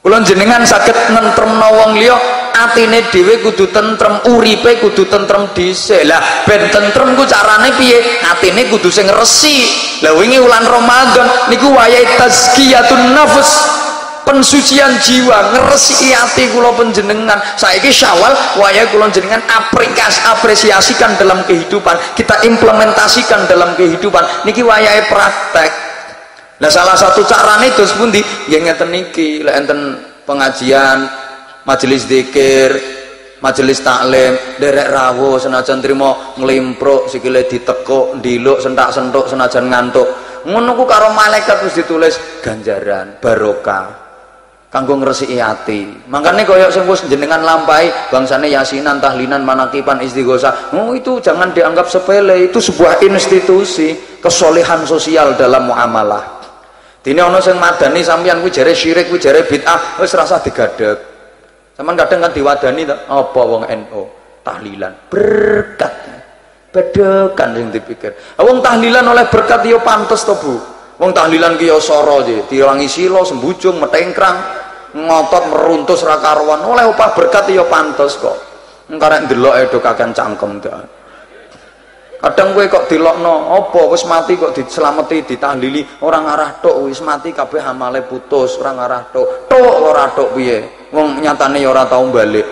Kula jenengan saged nentremno wong liya, atine dhewe kudu tentrem, uripe kudu tentrem dhisik. Lah ben tentrem ku carane piye? Atine kudu sing resi. Lah wingi wulan Ramadan niku wayahe tazkiyatun nafs. pensucian jiwa, ngresiki ati kula panjenengan. Saiki Syawal wayahe kula jenengan apresiasikan dalam kehidupan, kita implementasikan dalam kehidupan. Niki wayahe praktek. Nah salah satu carane dos pundi? Nggih ngeten niki, lek enten pengajian, majelis zikir, majelis taklim, derek rawuh senajan trimo nglimpruk sikile ditekuk, ndiluk, sentak-sentuk senajan ngantuk. Ngono ku karo malaikat wis ditulis ganjaran, barokah. Kanggo ngresiki ati. Makane koyo sing wis jenengan lampahi bangsane yasinan, tahlilan, manakipan, istighosah. Oh itu jangan dianggap sepele, itu sebuah institusi kesolehan sosial dalam muamalah. Dene ana sing madani sampeyan kuwi jare syirik, kuwi jare bid'ah, wis rasa digadeg. Sampeyan kadang kan diwadani to, apa wong NU tahlilan berkat. Bedekan sing dipikir. Wong tahlilan oleh berkat ya pantes to, Bu. Wong tahlilan ki ya sara je, diwangi sila, sembujung, metengkrang, ngotot meruntus ra karuan, oleh upah berkat ya pantes kok. Engkarek ndeloke do kakean cangkem ta. Kadang kowe kok dilokno apa wis mati kok diselameti ditahlili ora ngarah tok wis mati kabeh amale putus ora ngarah tok ora tok piye wong nyatane ya ora tau balik.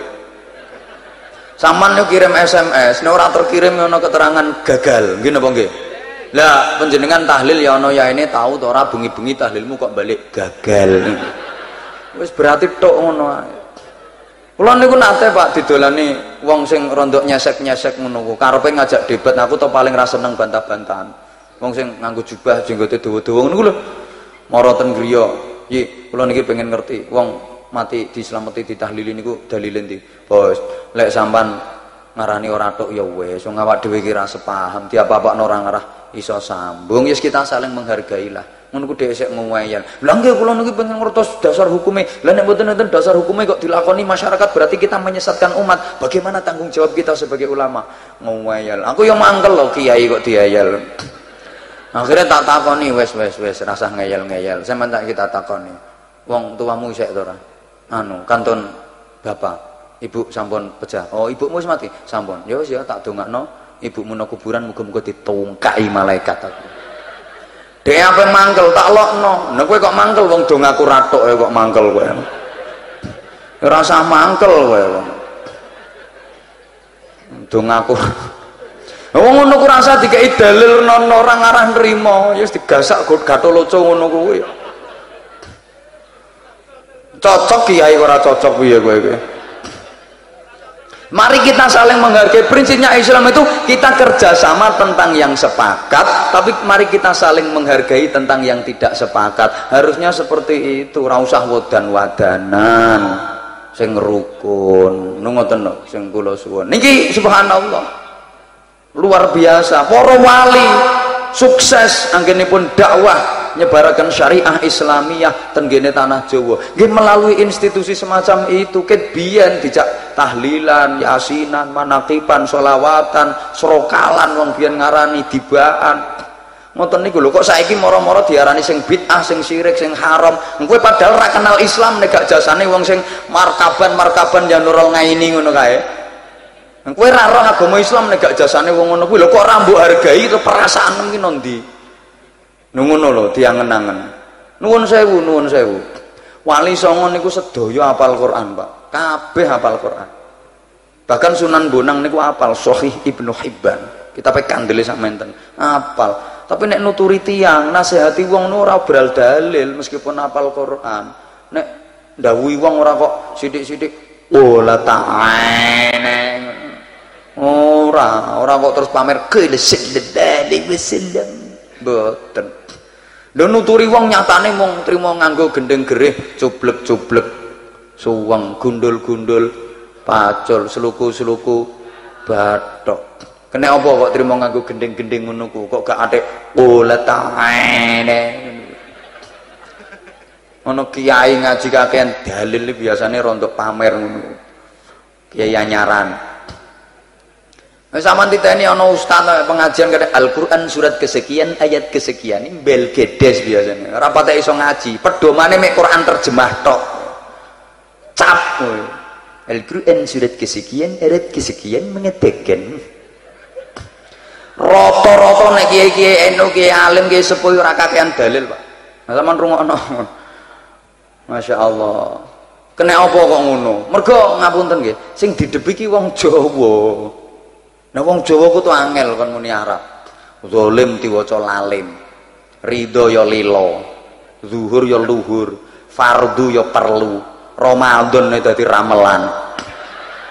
Saman yo kirim SMS nek ora terkirim ngono keterangan gagal nggih napa nggih. Lah panjenengan tahlil ya ana ya ini tahu to ora bengi-bengi tahlilmu kok balik gagal. Wis berarti tok ngono ae. Kula niku nate Pak didolani wong sing rondok nyesek-nyesek ngono ku. Karepe ngajak debat aku to paling ra seneng bantah-bantahan. Wong sing nganggo jubah jenggote dawa-dawa ngono ku lho. Mara ten griya. Nggih, kula niki pengen ngerti wong mati dislameti ditahlili niku dalile ndi? Bos, lek sampan ngarani ora tok ya wis, wong awak dhewe iki ra sepaham, diapa-apakno ora ngarah iso sambung. Yes kita saling menghargailah. Ngono ku dhek sik ngwayal. Lah nggih kula niki pengen ngertos dasar hukume. Lah nek mboten nonton dasar hukume kok dilakoni masyarakat berarti kita menyesatkan umat. Bagaimana tanggung jawab kita sebagai ulama? Ngwayal. Aku yo mangkel lho kiai kok diayal. Akhirnya tak takoni wis rasah ngeyel-ngeyel. Sampeyan tak kita takoni. Wong tuamu isek to ora? Anu, kantun bapak, ibu sampun pejah. Oh, ibumu wis mati? Sampun. Ya wis ya tak dongakno ibumu nang kuburan muga-muga ditungkai malaikat aku. Dek apa mangkel tak lokno. Nek kowe kok mangkel wong dong aku ratok kok mangkel kowe. Ora usah mangkel kowe. Dong aku. Wong ngono ku rasa dikeki dalil nono ora ngarah nrimo, ya wis digasak Gatholoco ngono kuwi. Cocok kiai ora cocok piye kowe iki. Mari kita saling menghargai. Prinsipnya Islam itu kita kerjasama tentang yang sepakat, tapi mari kita saling menghargai tentang yang tidak sepakat. Harusnya seperti itu, ora usah wadan-wadanan sing rukun. Ngoten lho sing kula suwun. Niki subhanallah. Luar biasa. Para wali sukses anggenipun dakwah nyebaraken syariah Islamiyah ten gene tanah Jawa nggih melalui institusi semacam itu. Ket biyen dijak tahlilan, yasinan, manakipan, sholawatan, serokalan wong biyen ngarani dibaan. Ngoten niku lho kok saiki moro-moro diarani sing bid'ah, sing syirik, sing haram. Kowe padahal ra kenal Islam nek gak jasane wong sing markaban ya Nurul Ngaini ngono kae. Kowe ra roh agama Islam nek gak jasane wong ngono kuwi lho kok ora mbok hargai to perasaan ki ndi. Ngono lho diangen-angen. Nuwun sewu. Wali Songo niku sedaya hafal Quran, Pak. Kabeh hafal Quran. Bahkan Sunan Bonang niku hafal Sahih Ibnu Hibban. Kita pe kandele sak menten. Hafal. Tapi nek nuturi tiyang, nasihati wong ora beral dalil meskipun hafal Quran. Nek ndawuhi wong ora kok sithik-sithik la ta'ala. Ora kok terus pamer sallallahu wasallam. Mboten. Lho nuturi wong nyatane mung trimo nganggo gendeng gerih, cublek-cublek, suweng, gundul-gundul, pacul, seluku-seluku, bathok. Kena apa kok trimo nganggo gendeng-gendeng ngono ku? Kok gak atik la ta'ala. Ono kiai ngaji kakean dalil biasane rontok pamer ngono. Kiai anyaran. Sama titeni ana ustaz pengajian kata Al-Qur'an surat kesekian ayat kesekian ini bel gedes biasanya rapate iso ngaji pedomane mek Quran terjemah tok cap Al-Qur'an surat kesekian ayat kesekian mengatakan rata-rata nek kiai-kiai NU kiai alim kiai sepuh ora kakean dalil Pak. Sampeyan rungokno Masya Allah. Kena apa kok ngono? Mergo ngapunten nggih, sing didebiki wong Jawa. Nah wong Jawa ku tuh angel kon muni Arab. Zalim diwaca lalim. Ridho ya lilo. Zuhur ya luhur. Fardu ya perlu. Ramadan dadi ramelan.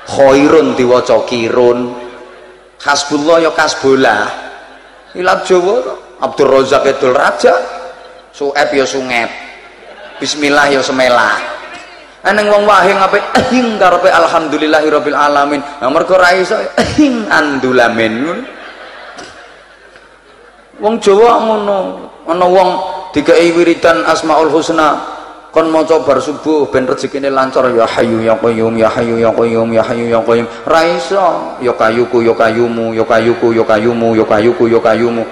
Khairun diwaca kirun. Hasbullah ya kasbolah. Ilat Jawa Abdur Razak Edul Raja. Sueb ya sungep. Bismillah ya semelah. Aneng wong wahe ngape ehing karepe alhamdulillahirabbil alamin. Nah mergo ra iso ehing andulamen. Wong Jawa ngono. Ana wong dikai wiridan Asmaul Husna kon maca bar subuh ben rezekine lancar ya hayyu ya qayyum ya hayyu ya qayyum ya hayyu ya qayyum. Ra iso ya kayuku ya kayumu ya kayuku ya kayumu ya kayuku ya kayumu.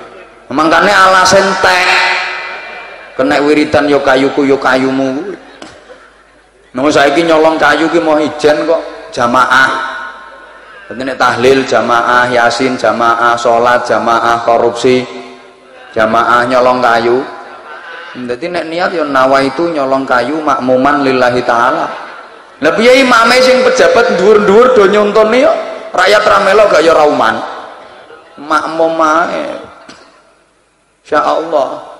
Mangkane alasan tek kena wiridan ya kayuku ya kayumu. Nang saiki nyolong kayu ki mau ijen kok jamaah. Dadi nek tahlil jamaah, yasin jamaah, salat jamaah, korupsi jamaah, nyolong kayu. Dadi nek niat ya nawaitu nyolong kayu makmuman lillahi taala. Lah piye imame sing pejabat dhuwur-dhuwur do nyontoni yo rakyat ra melok gak ya rauman. Makmum ae. Insyaallah.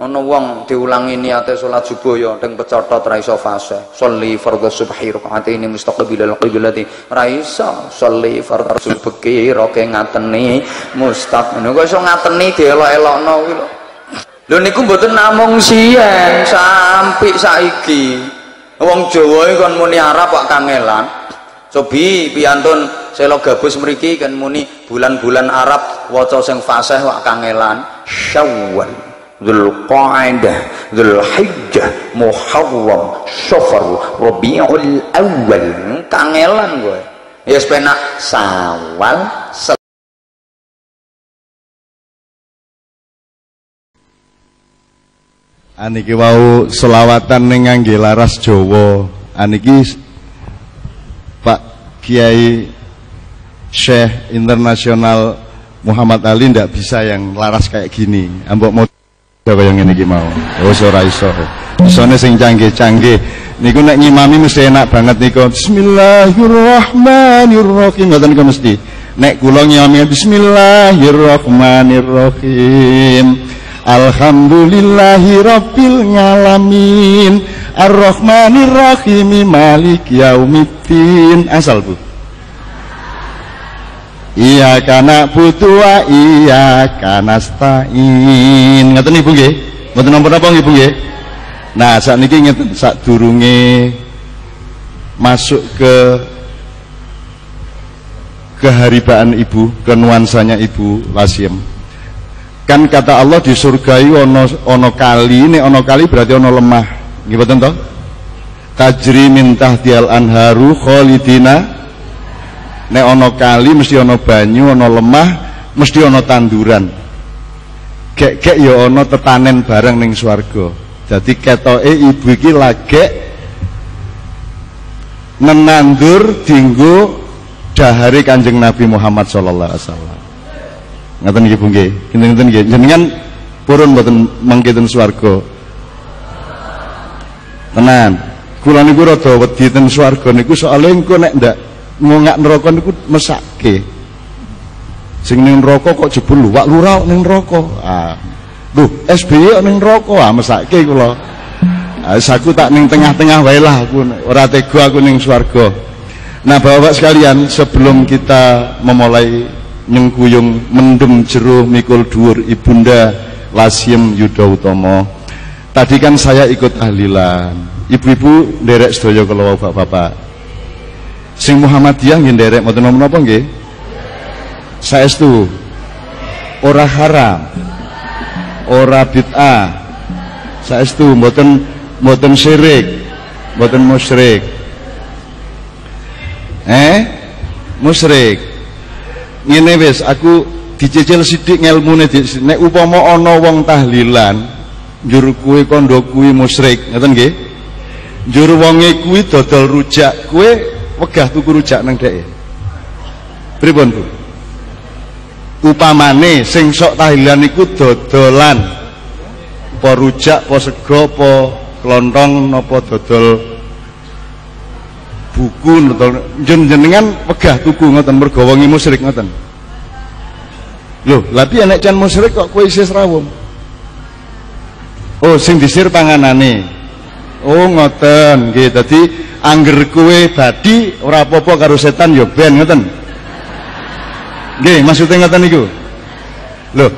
Ana wong diulangi niate salat subuh ya teng pecotot ra iso fase. Sholli fardhu subhi rakaataini mustaqbilal qiblati. Ra iso sholli fardhu subhi roke ngateni mustaq. Ngono kok iso ngateni dielok-elokno kuwi lho. Lho niku mboten namung siyen sampai saiki. Wong Jawa kon muni Arab kok kangelan. Cobi piyantun selo gabus mriki kan muni bulan-bulan Arab waca sing fasih kok kangelan. Syawal Dzulqa'dah, Dzulhijjah, Muharram, Safar, Rabiul Awal. Kangelan gue. Ya sepenak Sawal. Aniki wau selawatan ning ngangge laras Jawa. Aniki Pak Kiai Syekh Internasional Muhammad Ali ndak bisa yang laras kayak gini. Ambok mau kaya ngene iki mau. Oh ora iso. Isone sing canggih-canggih. Niku nek ngimami mesti enak banget niku. Bismillahirrahmanirrahim. Ngoten niku mesti. Nek kula ngimami bismillahirrahmanirrahim. Alhamdulillahi rabbil alamin. Arrahmanirrahim. Maliki yaumiddin. Asal Bu. Iyyaka na'budu wa iyyaka nasta'in. Ngoten Ibu nggih? Mboten napa-napa nggih Bu nggih? Nah, sakniki ngeten sadurunge masuk ke keharibaan Ibu, ke nuansanya Ibu Lasim. Kan kata Allah di surga iki ana kali, nek ana kali berarti ana lemah. Nggih mboten to? Tajri min tahtiyal anharu khalidina. Nek ono kali mesti ono banyu, ono lemah, mesti ono tanduran. Gek-gek ya ono tetanen bareng ning swarga. Dadi ketoke ibu iki lagi menandur dinggo dahare Kanjeng Nabi Muhammad sallallahu alaihi wasallam. Ngaten nggih Bu nggih. Kinten nggih. Jenengan purun mboten mangke ten swarga. Tenan. Kula niku rada wedi ten swarga niku soalé engko nek ndak ngongak neraka niku mesake. Sing ning neraka kok jebul luwak lurau ning neraka. Ah. Lho, SBY ning neraka ah mesake kula. Aku tak ning tengah-tengah wae lah aku ora tega aku ning swarga. Nah, Bapak sekalian, sebelum kita memulai nyengkuyung mendem jero mikul dhuwur Ibunda Lasim Yuda Utomo. Tadi kan saya ikut tahlilan. Ibu-ibu nderek sedaya kula Bapak-bapak. Sing Muhammadiyah nggih nderek mboten napa nggih? Saestu. Ora haram. Ora bid'ah. Saestu mboten syirik, mboten musyrik. Musyrik. Ngene wis aku dicicil sithik ngelmune nek upama ana wong tahlilan njur kuwi kandha kuwi musyrik, ngoten nggih? Njur wonge kuwi dodol rujak, kuwi wegah tuku rujak nang dheke. Pripun Bu? Upamane sing sok tahlilan iku dodolan apa rujak apa sego apa klontong napa dodol buku napa jenengan wegah tuku ngoten mergo wengi musyrik ngoten. Lho, lha piye nek can musyrik kok kowe isih rawuh? Oh, sing disir panganane. Oh, ngoten nggih. Dadi angger kowe badi ora apa-apa karo setan ya ben ngoten. Nggih, maksudnya ngoten niku. Lho,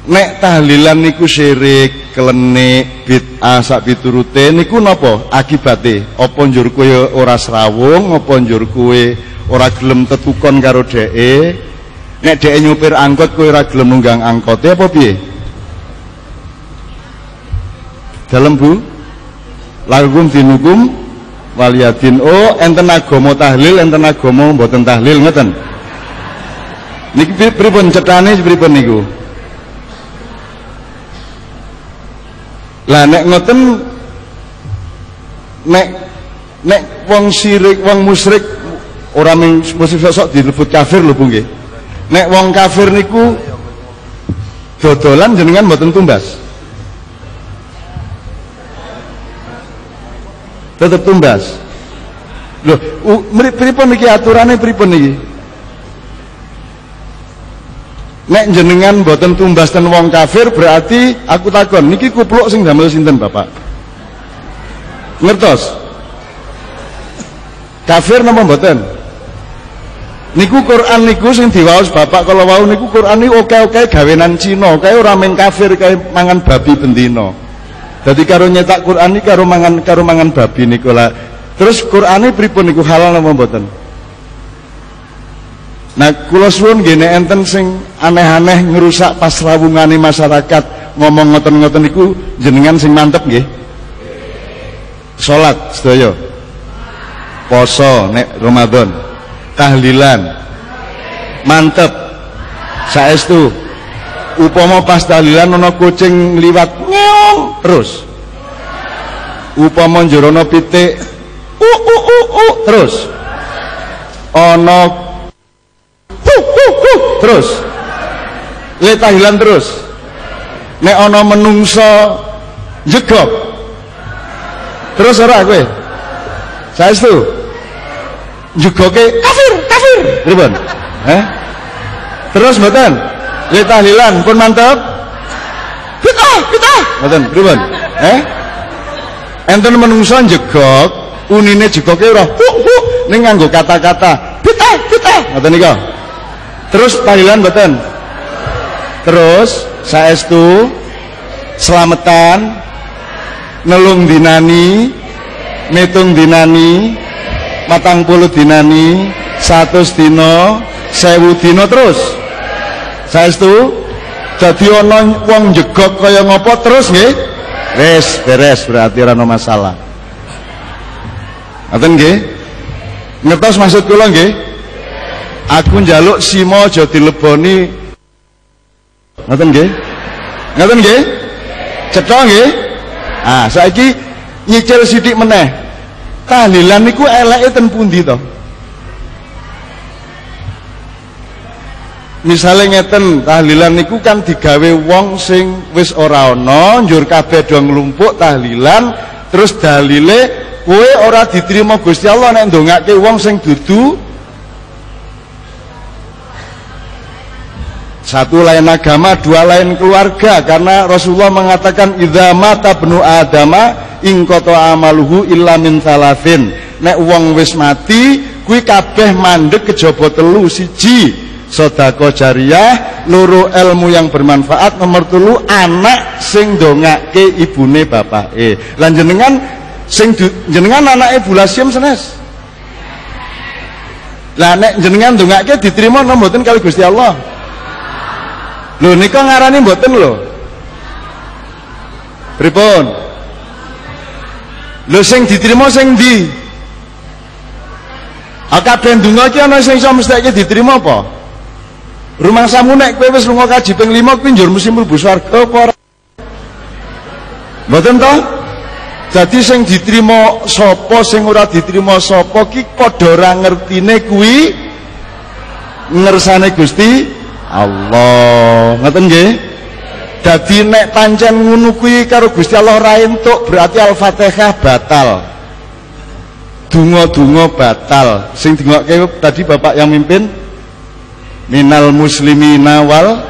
nek tahlilan niku syirik, klenik, bid'ah sak piturute niku napa akibate? Apa njur kowe ora srawung, apa njur kowe ora gelem tetukon karo dheke? Nek dheke nyupir angkot kowe ora gelem nunggang angkote apa piye? Dalem Bu, lakum dinukum waliyadin. Oh, enten agama tahlil, enten agama mboten tahlil ngoten. Niki pripun cethane pripun niku? Lah nek ngoten nek wong syirik, wong musyrik ora mesti sok dilebut kafir lho Bu nggih. Nek wong kafir niku dodolan jenengan mboten tumbas. Tetep tumbas. Loh, pripun niki aturane pripun niki? Nek jenengan mboten tumbas ten wong kafir berarti aku takon niki kupluk sing damel sinten Bapak? Ngertos? Kafir napa mboten? Niku Quran niku sing diwaos Bapak kala wau niku Quran niku oke-oke gawenan Cina, kae ora men kafir kae mangan babi bendina. Dadi karo nyetak Quran iki karo mangan babi niku lah. Terus Qurane pripun niku halal napa mboten? Nah, kula suwun nggih nek enten sing aneh-aneh ngerusak pas rawungane masyarakat ngomong ngoten-ngoten niku jenengan sing mantep nggih. Salat sedaya. Poso nek Ramadan. Tahlilan. Mantep. Saestu. Upama pas tahlilan ana kucing liwat ngeong terus. Upama njero ana pitik terus. Ana terus. Le tahlilan terus. Nek ana menungso jegok. Terus ora kowe? Saestu. Jegoke kafir. Pripun? Terus mboten? Le tahlilan pun mantep. Bid'ah. Mboten, pripun? Enten menungso jegok, unine jegoke ora ning nganggo kata-kata bid'ah. Ngoten nika. Terus tahlilan mboten? Terus saestu slametan nelung dinani, mitung dinani, 40 dinani, 100 dina, 1000 dina terus. Saestu dadi ana wong jegok kaya ngopo terus nggih? Wis beres berarti ora ana masalah. Ngoten nggih? Ngertos maksud kula nggih? Aku njaluk simo aja dileboni. Ngoten nggih? Ngoten nggih? Cetha nggih? Ah, saiki nyicil sithik meneh. Tahlilan niku eleke ten pundi to? Misale ngeten, tahlilan niku kan digawe wong sing wis ora ana, njur kabeh do nglumpuk tahlilan, terus dalile kowe ora diterima Gusti Allah nek ndongake wong sing dudu satu lain agama, dua lain keluarga, karena Rasulullah mengatakan idza mata bnu adama ing qata amaluhu illa min thalathin. Nek wong wis mati kuwi kabeh mandeg kejaba telu, siji sedekah jariyah, loro ilmu yang bermanfaat, nomor 3 anak sing ndongake ibune bapake. Lan jenengan sing jenengan anake Bulasim senes. Lah nek jenengan ndongake diterima napa mboten kali Gusti Allah? Lho nika ngarani mboten lho. Pripun? Lho sing diterima sing ndi? Kabeh ndonga iki ana sing iso mestake diterima apa? Rumah samu nek kowe wis lunga kaji ping 5 kuwi njur mesti mlebu swarga apa ora? Mboten to? Dadi sing diterima sapa sing ora diterima sapa ki padha ora ngertine kuwi ngersane Gusti Allah. Ngoten nggih? Dadi nek pancen ngono kuwi karo Gusti Allah ra entuk berarti Al-Fatihah batal. Donga-donga batal. Sing dingokke tadi Bapak yang mimpin minal muslimina wal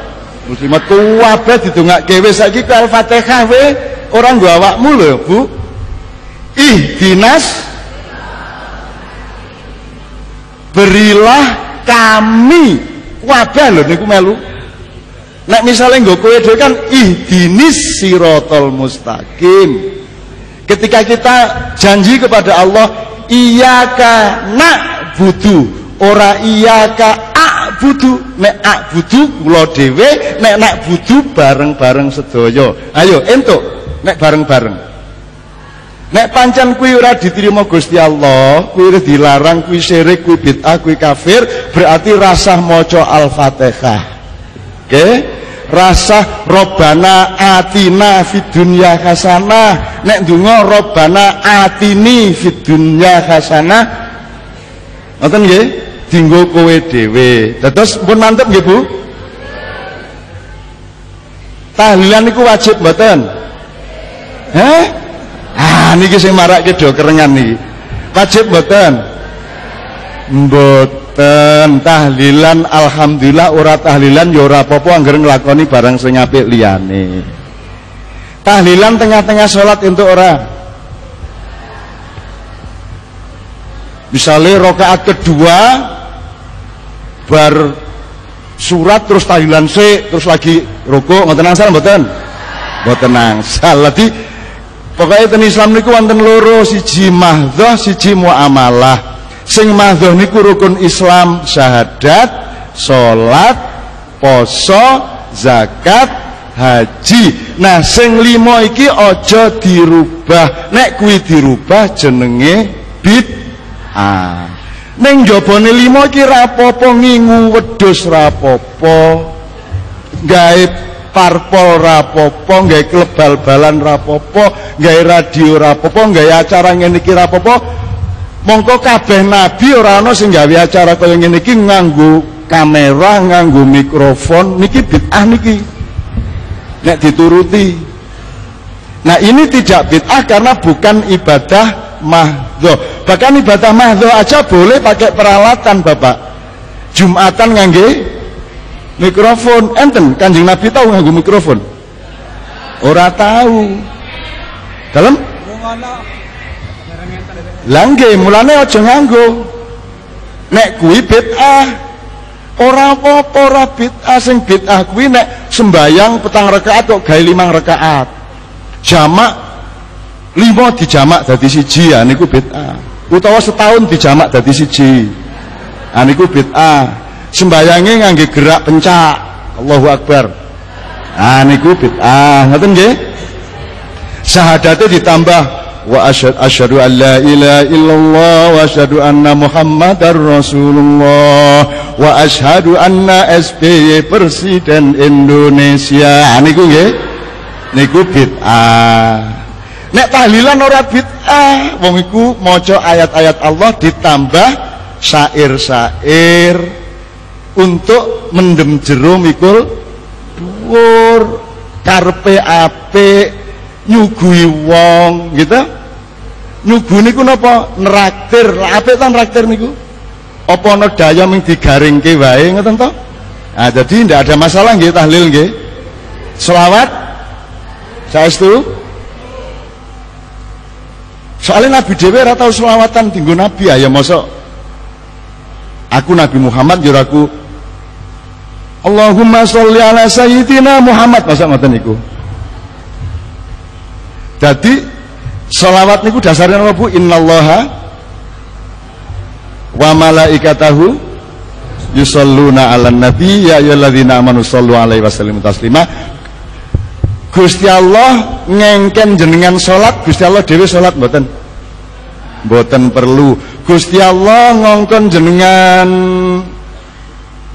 muslimat kabeh didongake wis saiki Al-Fatihah we ora nggo awakmu lho, Bu. Ihdinas berilah kami kabeh lho niku melu. Nek misalnya nggo kowe dhewe kan ihdinis siratal mustaqim. Ketika kita janji kepada Allah iyyaka na'budu ora iyyaka a'budu. Nek a'budu kula dhewe, nek na'budu bareng-bareng sedaya. Ayo entuk nek bareng-bareng. Nek pancen kuwi ora diterima Gusti Allah, kuwi dilarang, kuwi syirik, kuwi bid'ah, kuwi kafir, berarti rasah maca Al-Fatihah. Oke? Rasah Robbana atina fid dunya hasanah. Nek ndonga Robbana atini fid dunya hasanah. Ngoten nggih? Dinggo kowe dhewe. Dados pun mantep nggih, Bu? Tahlilan niku wajib mboten? Heh? Niki sing marake do kerengan niki. Wajib mboten? Mboten. Tahlilan alhamdulillah ora tahlilan ya ora apa-apa anggere nglakoni barang sing apik liyane. Tahlilan tengah-tengah salat entuk ora? Misalnya rakaat kedua bar surat terus tahlilan sik terus lagi rukuk ngoten angsal mboten? Mboten angsal. Dadi pokoke ten Islam niku wonten loro, siji mahdhah, siji muamalah. Sing mahdhah niku rukun Islam, syahadat, salat, poso, zakat, haji. Nah, sing lima iki aja dirubah. Nek kuwi dirubah jenenge bid'ah. Ning jabane lima iki ra apa-apa, ngingu wedhus ra apa-apa. Gawe parpol ra apa-apa, gawe klub bal-balan ra apa-apa, gawe radio ra apa-apa, gawe acara ngene iki ra apa-apa. Mongko kabeh nabi ora ana sing gawe acara kaya ngene iki nganggo kamera, nganggo mikrofon, niki bid'ah niki. Nek dituruti. Nah, ini tidak bid'ah karena bukan ibadah mahdhah. Bahkan ibadah mahdhah aja boleh pakai peralatan, Bapak. Jumatan ngangge mikrofon. Enten Kanjeng Nabi tahu nganggo mikrofon? Ora tahu. Dalem? Langge mulane aja nganggo. Nek kuwi bid'ah. Ora apa-apa ora bid'ah, sing bid'ah kuwi nek sembayang petang rakaat kok gawe 5 rakaat. Jamak 5 dijamak dadi siji, ya niku bid'ah. Utawa setahun dijamak dadi siji. Niku bid'ah. Sembayange ngangge gerak pencak. Allahu Akbar. Niku bid'ah. Ngoten nggih? Syahadate ditambah wa asyhadu an la ilaha illallah wa asyhadu anna muhammadar rasulullah wa asyhadu anna SBY presiden Indonesia. Niku nggih niku bid'ah. Nek tahlilan ora bid'ah, wong iku maca ayat-ayat Allah ditambah syair-syair untuk mendem jero mikul dhuwur, karepe apik, nyugui wong gitu. Nyuguh niku napa? Neraktir. Apik ta neraktir niku? Apa ana daya ming digaringke wae ngoten to? Jadi ndak ada masalah nggih tahlil nggih. Selawat saestu. Soalnya Nabi dhewe ora tau selawatan dinggo Nabi ya mosok aku Nabi Muhammad yo aku Allahumma sholli ala sayyidina Muhammad masa ngoten niku. Jadi sholawat niku dasarnya apa Bu? Innallaha wa malaikatahu yusholluna 'alan nabi ya ayyuhalladzina amanu shollu 'alaihi wasallimu taslima. Gusti Allah ngengken jenengan salat, Gusti Allah dhewe salat mboten? Mboten perlu. Gusti Allah ngongkon jenengan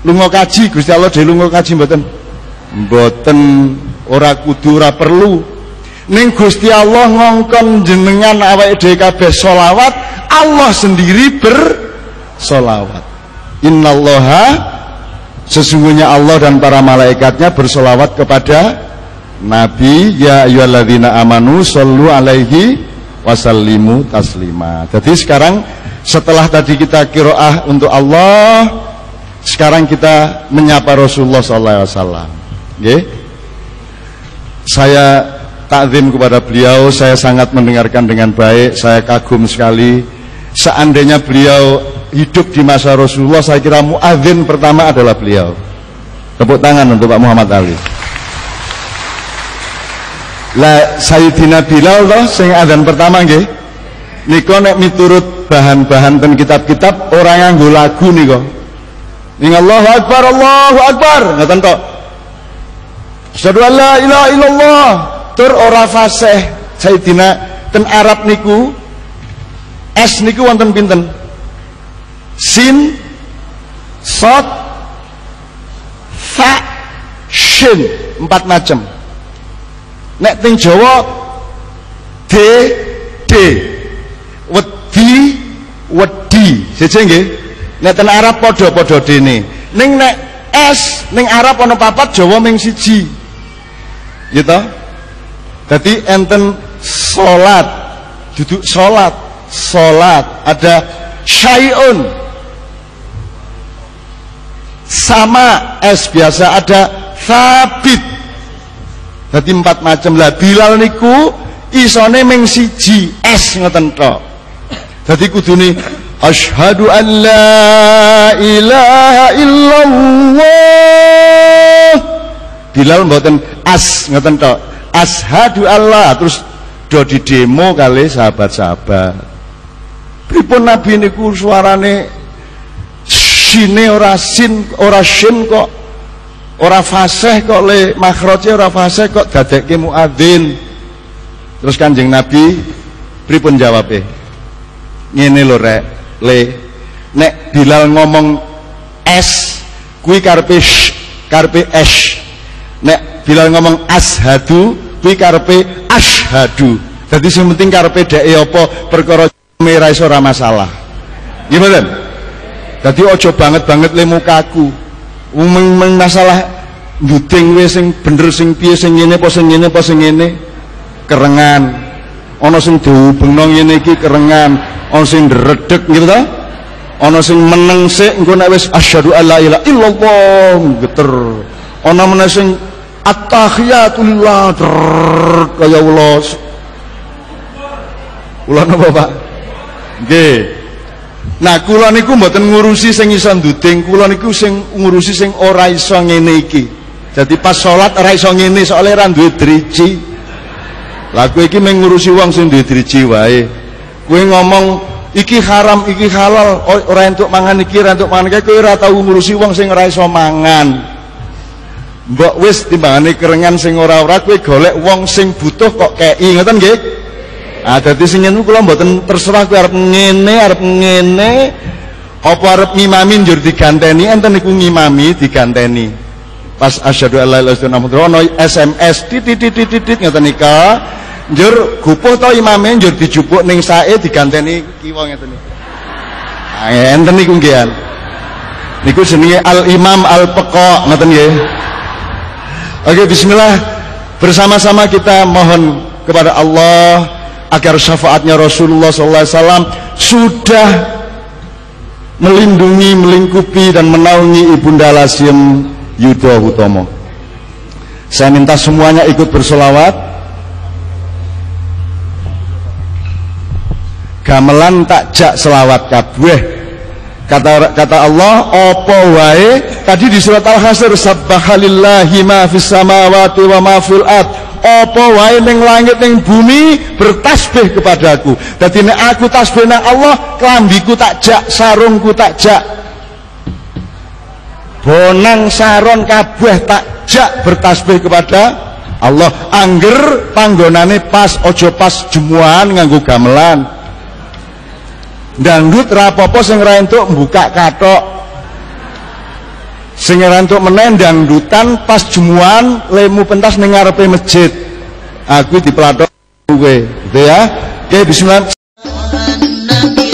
lunga kaji, Gusti Allah dhewe lunga kaji mboten? Mboten, ora kudu, ora perlu. Ning Gusti Allah ngongkon jenengan awake dhewe kabeh selawat, Allah sendiri bersolawat. Innallaha, sesungguhnya Allah dan para malaikatnya bersolawat kepada Nabi, ya ayyuhalladzina amanu shollu alaihi wasallimu taslima. Jadi sekarang setelah tadi kita qiraah untuk Allah, sekarang kita menyapa Rasulullah sallallahu alaihi wasallam. Nggih. Saya takzim kepada beliau, saya sangat mendengarkan dengan baik, saya kagum sekali. Seandainya beliau hidup di masa Rasulullah, saya kira muadzin pertama adalah beliau. Tepuk tangan untuk Pak Muhammad Ali. Lah Sayyidina Bilal loh sing adzan pertama nggih. Nika nek miturut bahan-bahan ten kitab-kitab orang nganggo lagu nika. Ning Allahu Akbar, ngoten tok. Asyhadu an la ilaha illallah. Tur ora fasih Sayyidina ten Arab niku S niku wonten pinten? Sin, Sod, Fa, Shin, 4 macam. Nek ting Jawa D, wedi, seje nggih. Nek ten Arab padha-padha dene. Ning nek S ning Arab ana 4, Jawa mung 1. Gitu. Dadi enten salat, duduk salat, ada syai'un. Sama S biasa ada sabit. Dadi 4 macam. Lah Bilal niku isone ming 1 S ngoten tok. Dadi kudune asyhadu an la ilaha illallah. Bilal mboten as ngoten tok. Asyhadu Allah terus do di demo kali sahabat-sahabat. Pripun Nabi niku suarane sine ora sin, ora shin kok. Ora fasih kok le makhraje ora fasih kok dadekke muadzin. Terus Kanjeng Nabi pripun jawabe? Ngene lho rek, le nek Bilal ngomong S kuwi karepe S. Nek Bilal ngomong ashadu kuwi karepe asyhadu. Dadi sing penting karepe dheke apa perkara ora iso ora masalah. Nggih mboten? Dadi aja banget-banget le mukaku. Masalah nduding wis sing bener sing piye sing ngene apa sing ngene apa sing ngene kerengan. Ana sing dihubungno ngene iki kerengan, ana sing ndredeg gitu ta? Ana sing meneng sik engko nek wis asyhadu alla ilaha illallah geter. Ana meneh sing at-tahiyatulillah kaya Allah. Kula napa Pak? Nggih. Nah kula niku mboten ngurusi sing iso nduding, kula niku sing ngurusi sing ora iso ngene iki. Jadi pas salat ora iso ngene soalé ra duwe driji. Lah kowe iki mung ngurusi wong sing duwe driji wae. Kowe ngomong iki haram, iki halal, ora entuk mangan iki, ora entuk mangan iki, kowe ora tau ngurusi wong sing ora iso mangan. Mbok wis timbangane kerengan sing ora-ora kowe golek wong sing butuh kok kei, ngoten nggih? Ah dadi sing niku kula mboten terserah kowe arep ngene, apa arep ngimami njur diganteni, enten niku ngimami diganteni. Pas asyhadu alla ilaha illallah ono SMS titit ngoten nika, njur gupuh to imame njur dijupuk ning sae diganteni kiwa ngeten niku. Ah enten niku nggih. Niku jenenge Al-Imam Al-Peqa ngoten nggih. Oke, bismillah. Bersama-sama kita mohon kepada Allah agar syafaatnya Rasulullah SAW sudah melindungi, melingkupi dan menaungi Ibunda Lasim Yudha Hutomo. Saya minta semuanya ikut bersolawat. Gamelan tak jak selawat kabeh. Kata Allah, apa wae tadi di surat Al-Hasyr, sabbahalillahi ma fis samawati wa ma fil ard. Apa wae ning langit ning bumi bertasbih kepadaku. Dadi nek aku tasbih nang Allah, klambiku tak jak, sarungku tak jak. Bonang saron kabeh tak jak bertasbih kepada Allah. Angger panggonane pas, aja pas jemuan nganggo gamelan. Dangdut rapopo sing ora entuk mbuka kathok. Sing ora entuk meneh dangdutan pas jemuan lemu pentas ning ngarepe masjid. Aku diplathok kowe, gitu ya. Oke, bismillah. Nabi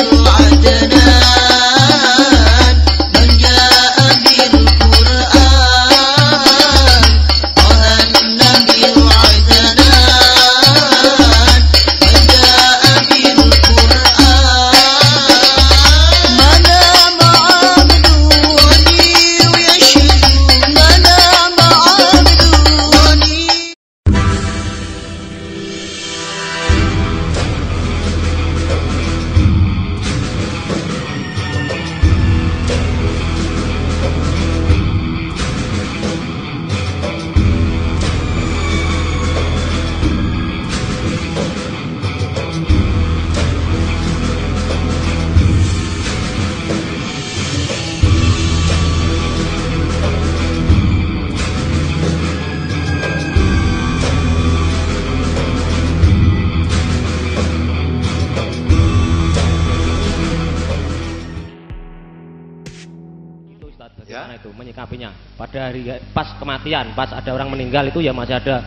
menyikapinya. Pada hari pas kematian, pas ada orang meninggal itu ya masih ada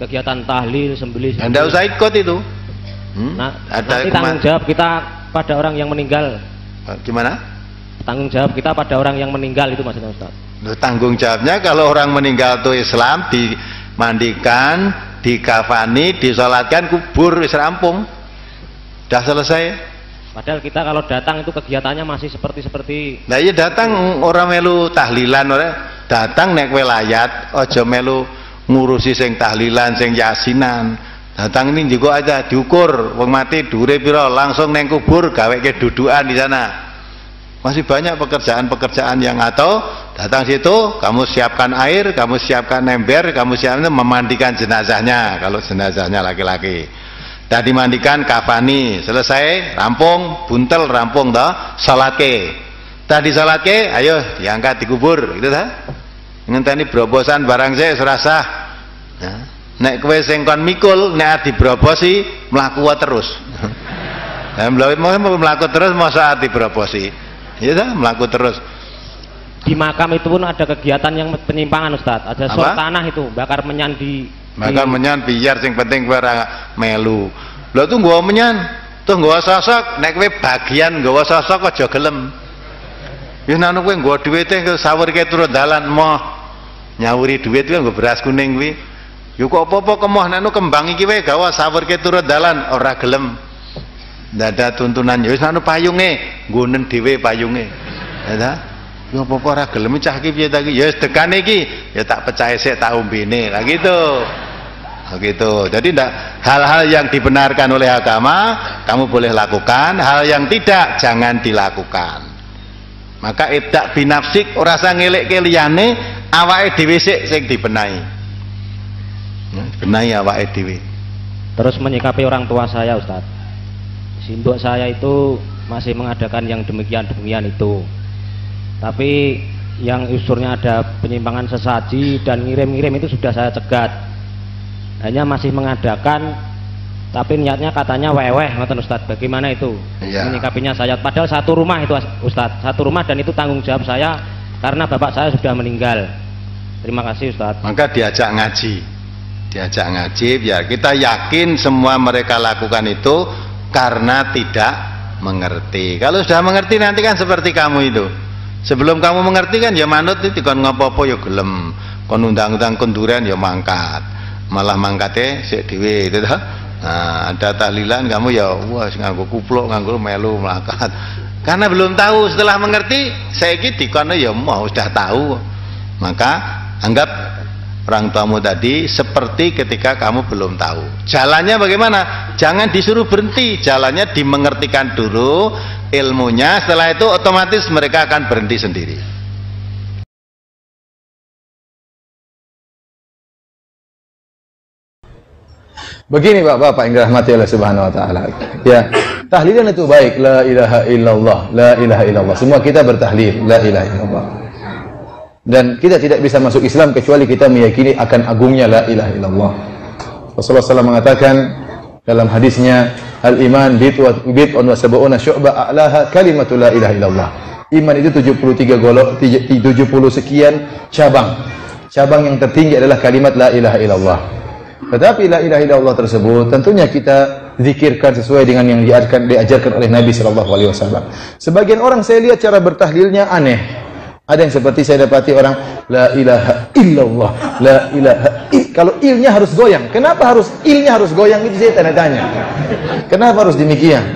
kegiatan tahlil, sembelih. Anda usah ikut itu. Nah, nanti tanggung jawab kita pada orang yang meninggal. Gimana? Tanggung jawab kita pada orang yang meninggal itu maksudnya Ustaz. Tanggung jawabnya kalau orang meninggal itu Islam, dimandikan, dikafani, disolatkan, kubur, wis rampung. Udah selesai. Padahal kita kalau datang itu kegiatannya masih seperti. Nah iya datang orang melu tahlilan, orang datang nek welayat, ojo melu ngurusi sing tahlilan, sing yasinan. Datang ini juga aja diukur, wong mati dure piro, langsung neng kubur, gawe ke dudukan di sana. Masih banyak pekerjaan-pekerjaan yang atau datang situ, kamu siapkan air, kamu siapkan ember, kamu siapkan memandikan jenazahnya kalau jenazahnya laki-laki. Dah dimandikan, kafani, selesai, rampung, buntel, rampung toh, salatke. Tadi salatke, ayo diangkat dikubur, gitu dah. Ngenteni brobosan barang saya serasa. Ya. Nek kowe sing kon mikul, nek dibrobosi mlaku terus. Lah mlaku terus masa dibrobosi. Ya dah, mlaku terus. Di makam itu pun ada kegiatan yang penyimpangan Ustaz. Ada sor tanah itu, bakar menyan bakar menyan biar sing penting kowe ora melu. Lha tuh nggawa menyan, tuh nggawa sosok, nek kowe bagian nggawa sosok aja gelem. Ya nek kowe nggawa dhuwite sawurke turun dalan moh nyawuri dhuwit kuwi nggo beras kuning kuwi. Yo kok apa-apa kemoh nek kembang iki wae gawa sawurke turun dalan ora gelem. Ndak ada tuntunan ya wis anu payunge, nggonen dhewe payunge. Ya ta? Yo apa-apa ora gelem cah iki piye ta iki? Ya sedekane iki, ya tak pecahe sik tak ombene. Lah gitu. Begitu. Jadi hal-hal yang dibenarkan oleh agama kamu boleh lakukan, hal yang tidak jangan dilakukan. Maka ibda binafsik ora usah ngelekke liyane, awake dhewe sik sing dibenahi. Benahi awake dhewe. Terus menyikapi orang tua saya Ustaz. Induk saya itu masih mengadakan yang demikian itu. Tapi yang usurnya ada penyimpangan sesaji dan ngirim-ngirim itu sudah saya cegat. Hanya masih mengadakan, tapi niatnya katanya weweh, ngoten Ustaz. Bagaimana itu menyikapinya saya? Padahal satu rumah itu Ustaz, satu rumah dan itu tanggung jawab saya karena bapak saya sudah meninggal. Terima kasih Ustaz. Maka diajak ngaji biar kita yakin semua mereka lakukan itu karena tidak mengerti. Kalau sudah mengerti nanti kan seperti kamu itu. Sebelum kamu mengerti kan ya manut itu kon ngopo-opo ya gelem, kon undang-undang kenduren ya mangkat. Malah mangkate sik dhewe itu toh. Nah, ada tahlilan kamu ya wah nganggo kupluk, nganggo melu mangkat. Karena belum tahu, setelah mengerti saiki dikono ya mau sudah tahu. Maka anggap orang tuamu tadi seperti ketika kamu belum tahu. Jalannya bagaimana? Jangan disuruh berhenti, jalannya dimengertikan dulu ilmunya, setelah itu otomatis mereka akan berhenti sendiri. Begini Bapak yang dirahmati Allah Subhanahu wa taala. Ya, tahlilan itu baik, la ilaha illallah, la ilaha illallah. Semua kita bertahlil, la ilaha illallah. Dan kita tidak bisa masuk Islam kecuali kita meyakini akan agungnya la ilaha illallah. Rasulullah SAW mengatakan dalam hadisnya, al-iman bid'un wa sab'una syu'bah a'laha kalimatu la ilaha illallah. Iman itu 73 sekian cabang. Cabang yang tertinggi adalah kalimat la ilaha illallah. Tetapi la ilaha illallah tersebut tentunya kita zikirkan sesuai dengan yang diajarkan oleh Nabi SAW. Sebagian orang saya lihat cara bertahlilnya aneh. Ada yang seperti saya dapati orang la ilaha illallah, la ilaha kalau ilnya harus goyang. Kenapa harus ilnya harus goyang? Itu saya tanya-tanya. Kenapa harus demikian?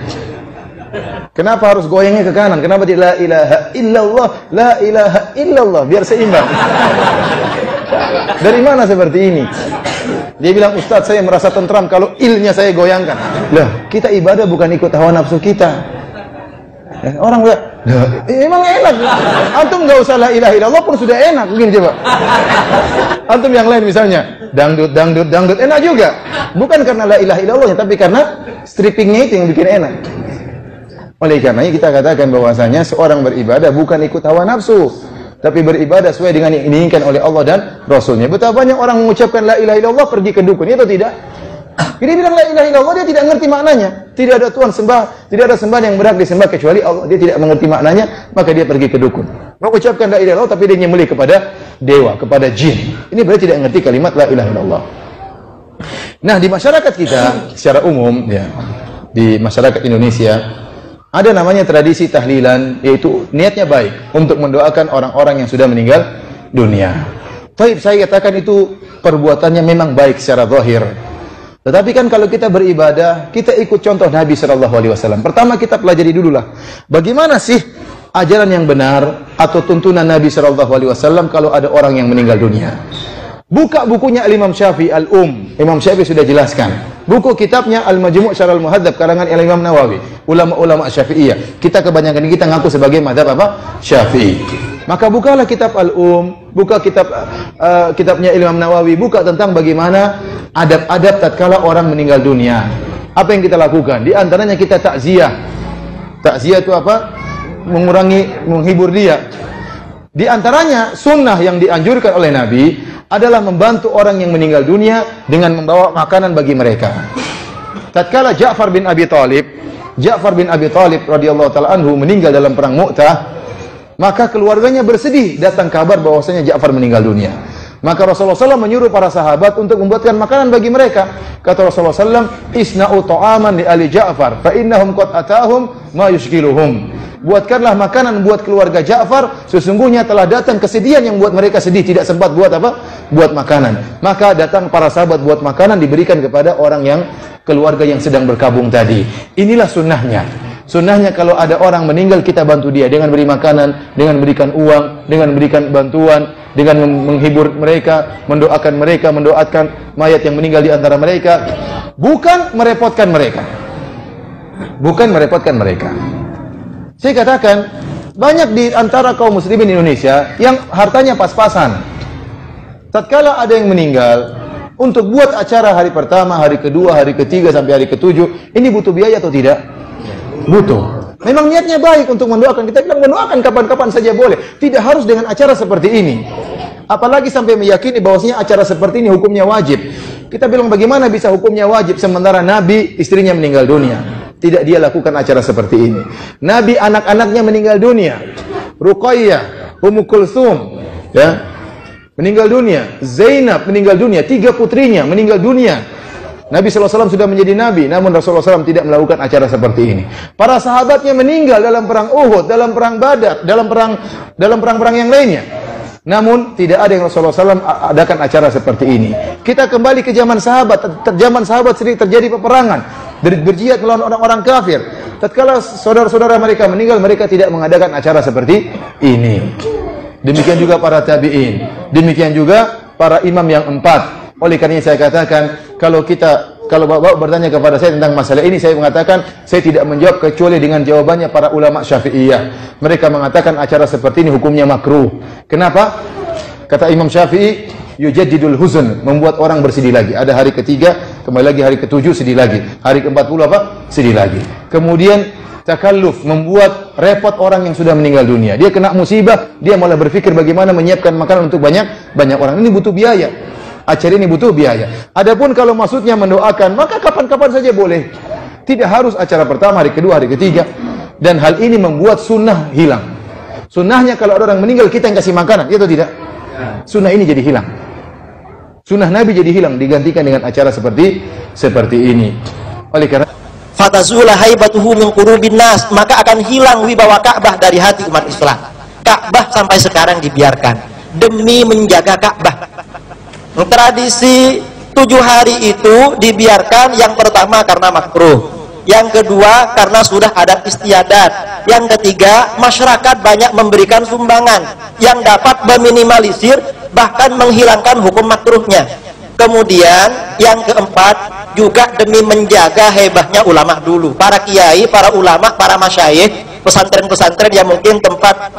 Kenapa harus goyangnya ke kanan? Kenapa tidak la ilaha illallah, la ilaha illallah biar seimbang? Dari mana seperti ini? Dia bilang, Ustaz saya merasa tentram kalau ilnya saya goyangkan. Lah, kita ibadah bukan ikut hawa nafsu kita. Orang bilang, emang enak. Antum nggak usah la ilaha illallah pun sudah enak. Begini coba. Antum yang lain misalnya, dangdut, enak juga. Bukan karena la ilaha illallahnya, tapi karena strippingnya itu yang bikin enak. Oleh karenanya kita katakan bahwasanya seorang beribadah bukan ikut hawa nafsu, tapi beribadah sesuai dengan yang diinginkan oleh Allah dan Rasulnya. Betapa banyak orang mengucapkan la ilaha illallah pergi ke dukun, itu tidak? Jadi bilang la ilaha illallah, dia tidak mengerti maknanya. Tidak ada Tuhan sembah, tidak ada sembahan yang berhak disembah kecuali Allah. Dia tidak mengerti maknanya, maka dia pergi ke dukun. Mengucapkan la ilaha illallah tapi dia nyembelih kepada dewa, kepada jin. Ini berarti tidak mengerti kalimat la ilaha illallah. Nah, di masyarakat kita secara umum ya, di masyarakat Indonesia ada namanya tradisi tahlilan, yaitu niatnya baik untuk mendoakan orang-orang yang sudah meninggal dunia. Baik, saya katakan itu perbuatannya memang baik secara zahir. Tetapi kan kalau kita beribadah, kita ikut contoh Nabi SAW. Pertama kita pelajari dululah, bagaimana sih ajaran yang benar atau tuntunan Nabi SAW kalau ada orang yang meninggal dunia. Buka bukunya Imam Syafi'i Imam Syafi'i sudah jelaskan. Buku kitabnya Al-Majmu' Syarah Al-Muhadzab karangan Imam Nawawi. Ulama-ulama Syafi'iyah. Kita kebanyakan kita ngaku sebagai mazhab apa? Syafi'i. Maka bukalah kitab buka kitabnya Imam Nawawi, buka tentang bagaimana adab-adab tatkala orang meninggal dunia. Apa yang kita lakukan? Di antaranya kita takziah. Takziah itu apa? Menghibur dia. Di antaranya sunnah yang dianjurkan oleh Nabi adalah membantu orang yang meninggal dunia dengan membawa makanan bagi mereka. Tatkala Ja'far bin Abi Thalib radhiyallahu taala anhu meninggal dalam perang Mu'tah, maka keluarganya bersedih datang kabar bahwasanya Ja'far meninggal dunia. Maka Rasulullah SAW menyuruh para sahabat untuk membuatkan makanan bagi mereka. Kata Rasulullah SAW, "Isna'u ta'aman li ali Ja'far, fa innahum qad atahum ma yushkiluhum." Buatkanlah makanan buat keluarga Ja'far, sesungguhnya telah datang kesedihan yang buat mereka sedih, tidak sempat buat apa? Buat makanan. Maka datang para sahabat buat makanan, diberikan kepada orang yang keluarga yang sedang berkabung tadi. Inilah sunnahnya. Sunnahnya kalau ada orang meninggal, kita bantu dia dengan beri makanan, dengan berikan uang, dengan berikan bantuan, dengan menghibur mereka, mendoakan mayat yang meninggal di antara mereka, bukan merepotkan mereka. Saya katakan, banyak di antara kaum muslimin Indonesia yang hartanya pas-pasan. Tatkala ada yang meninggal, untuk buat acara hari pertama, hari kedua, hari ketiga, sampai hari ketujuh, ini butuh biaya atau tidak? Butuh. Memang niatnya baik untuk mendoakan. Kita bilang mendoakan kapan-kapan saja boleh. Tidak harus dengan acara seperti ini. Apalagi sampai meyakini bahwasanya acara seperti ini hukumnya wajib. Kita bilang bagaimana bisa hukumnya wajib sementara Nabi istrinya meninggal dunia. Tidak dia lakukan acara seperti ini. Nabi anak-anaknya meninggal dunia. Ruqayyah, Ummu Kulsum, ya, meninggal dunia. Zainab meninggal dunia. 3 putrinya meninggal dunia. Nabi SAW sudah menjadi Nabi, namun Rasulullah SAW tidak melakukan acara seperti ini. Para sahabatnya meninggal dalam perang Uhud, dalam perang Badar, dalam perang-perang yang lainnya. Namun tidak ada yang Rasulullah SAW adakan acara seperti ini. Kita kembali ke zaman sahabat. Zaman sahabat sering terjadi peperangan, berjihad melawan orang-orang kafir. Tatkala saudara-saudara mereka meninggal, mereka tidak mengadakan acara seperti ini. Demikian juga para tabi'in, demikian juga para imam yang 4. Oleh karenanya saya katakan, kalau Bapak bertanya kepada saya tentang masalah ini, saya mengatakan saya tidak menjawab kecuali dengan jawabannya para ulama Syafi'iyah. Mereka mengatakan acara seperti ini hukumnya makruh. Kenapa? Kata Imam Syafi'i, yujaddidul huzn, membuat orang bersedih lagi. Ada hari ketiga, kembali lagi hari ke-7 sedih lagi. Hari ke-40 apa? Sedih lagi. Kemudian takalluf, membuat repot orang yang sudah meninggal dunia. Dia kena musibah, dia malah berpikir bagaimana menyiapkan makanan untuk banyak orang. Ini butuh biaya. Acara ini butuh biaya. Adapun kalau maksudnya mendoakan, maka kapan-kapan saja boleh. Tidak harus acara pertama, hari kedua, hari ketiga. Dan hal ini membuat sunnah hilang. Sunnahnya kalau ada orang meninggal, kita yang kasih makanan, itu tidak. Sunnah ini jadi hilang. Sunnah Nabi jadi hilang, digantikan dengan acara seperti ini. Oleh karena fatazula haibatuhu min qulubin nas, maka akan hilang wibawa Ka'bah dari hati umat Islam. Ka'bah sampai sekarang dibiarkan demi menjaga Ka'bah. Tradisi 7 hari itu dibiarkan, yang pertama karena makruh, yang kedua karena sudah ada istiadat, yang ketiga masyarakat banyak memberikan sumbangan yang dapat meminimalisir bahkan menghilangkan hukum makruhnya. Kemudian yang keempat juga demi menjaga hebahnya ulama dulu, para kiai, para ulama, para masyayikh, pesantren-pesantren yang mungkin tempat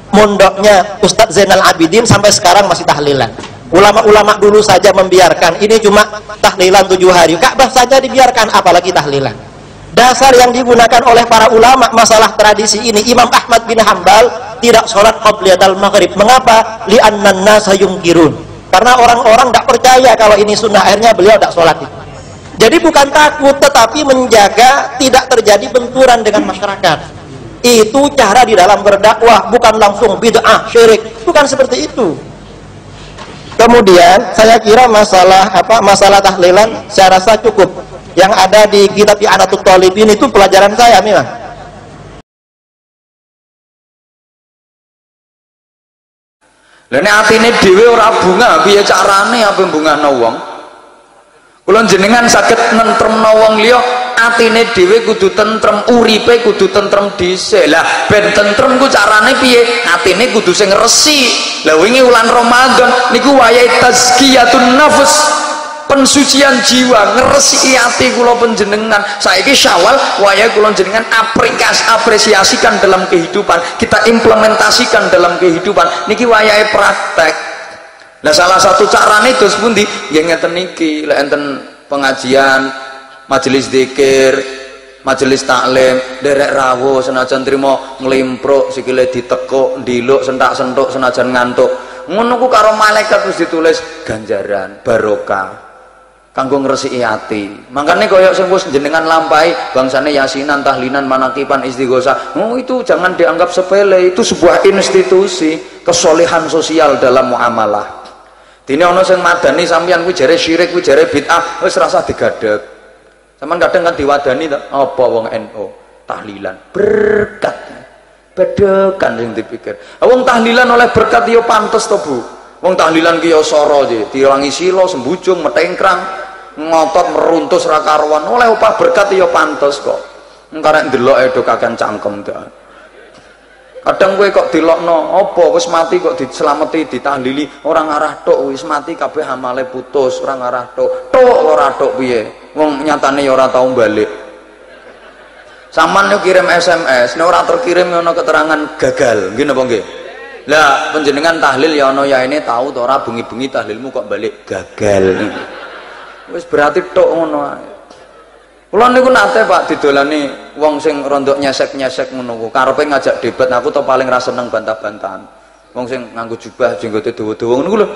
mondoknya Ustadz Zainal Abidin sampai sekarang masih tahlilan. Ulama-ulama dulu saja membiarkan, ini cuma tahlilan 7 hari. Ka'bah saja dibiarkan, apalagi tahlilan. Dasar yang digunakan oleh para ulama masalah tradisi ini, Imam Ahmad bin Hanbal tidak sholat qabliyatul maghrib. Mengapa? Li'annan nasa yungkirun. Karena orang-orang tidak percaya kalau ini sunnah, akhirnya beliau tidak sholat itu. Jadi bukan takut, tetapi menjaga tidak terjadi benturan dengan masyarakat. Itu cara di dalam berdakwah, bukan langsung bid'ah, syirik, bukan seperti itu. Kemudian saya kira masalah tahlilan saya rasa cukup. Yang ada di kitab I'anatul Talibin itu pelajaran saya memang. Lah nek atine dhewe ora bunga, piye carane apa bungahno wong? Kula jenengan saged nentremno wong liya, atine dhewe kudu tentrem, uripe kudu tentrem dhisik. Lah ben tentrem ku carane piye? Atine kudu sing resik. Lah wingi wulan Ramadan niku wayahe tazkiyatun nafs, pensucian jiwa, ngresiki ati kula panjenengan. Saiki Syawal wayahe kula jenengan apresiasikan dalam kehidupan, kita implementasikan dalam kehidupan. Niki wayahe praktek. Nah salah satu carane dos pundi? Nggih ngeten niki, lek enten pengajian, majelis zikir, majelis taklim, derek rawuh senajan trimo nglimpruk sikile ditekuk, ndiluk, sentak-sentuk senajan ngantuk. Ngono ku karo malaikat wis ditulis ganjaran, barokah. Kanggo ngresiki ati. Makane koyok sing wis jenengan lampahi bangsane yasinan, tahlilan, manakipan, istighosah. Oh itu jangan dianggap sepele, itu sebuah institusi kesolehan sosial dalam muamalah. Dene ana sing madani sampeyan kuwi jare syirik, kuwi jare bid'ah, wis rasah digadeg. Sampeyan kadang kan diwadani to, apa wong NU tahlilan berkat. Bedekan sing dipikir. Wong tahlilan oleh berkat ya pantes to, Bu. Wong tahlilan ki ya sara je, diwangi sila, sembujung, metengkrang, ngotot meruntus ra karuan, oleh upah berkat ya pantes kok. Engkarek ndeloke do kakan cangkem to. Kadang kowe kok dilokno apa wis mati kok diselameti ditahlili orang arah tok wis mati kabeh amale putus orang arah tok ora tok piye wong nyatane ya ora tau balik. Saman yo kirim SMS nek ora terkirim ono keterangan gagal nggih napa nggih. Lah panjenengan tahlil ya ono yaene tau to ora bengi-bengi tahlilmu kok balik gagal. Wis berarti tok ngono ae. Kula niku nate Pak didolani wong sing rondok nyesek-nyesek ngono ku. Karepe ngajak debat aku to paling ra seneng bantah-bantahan. Wong sing nganggo jubah jenggote dawa-dawa ngono ku lho.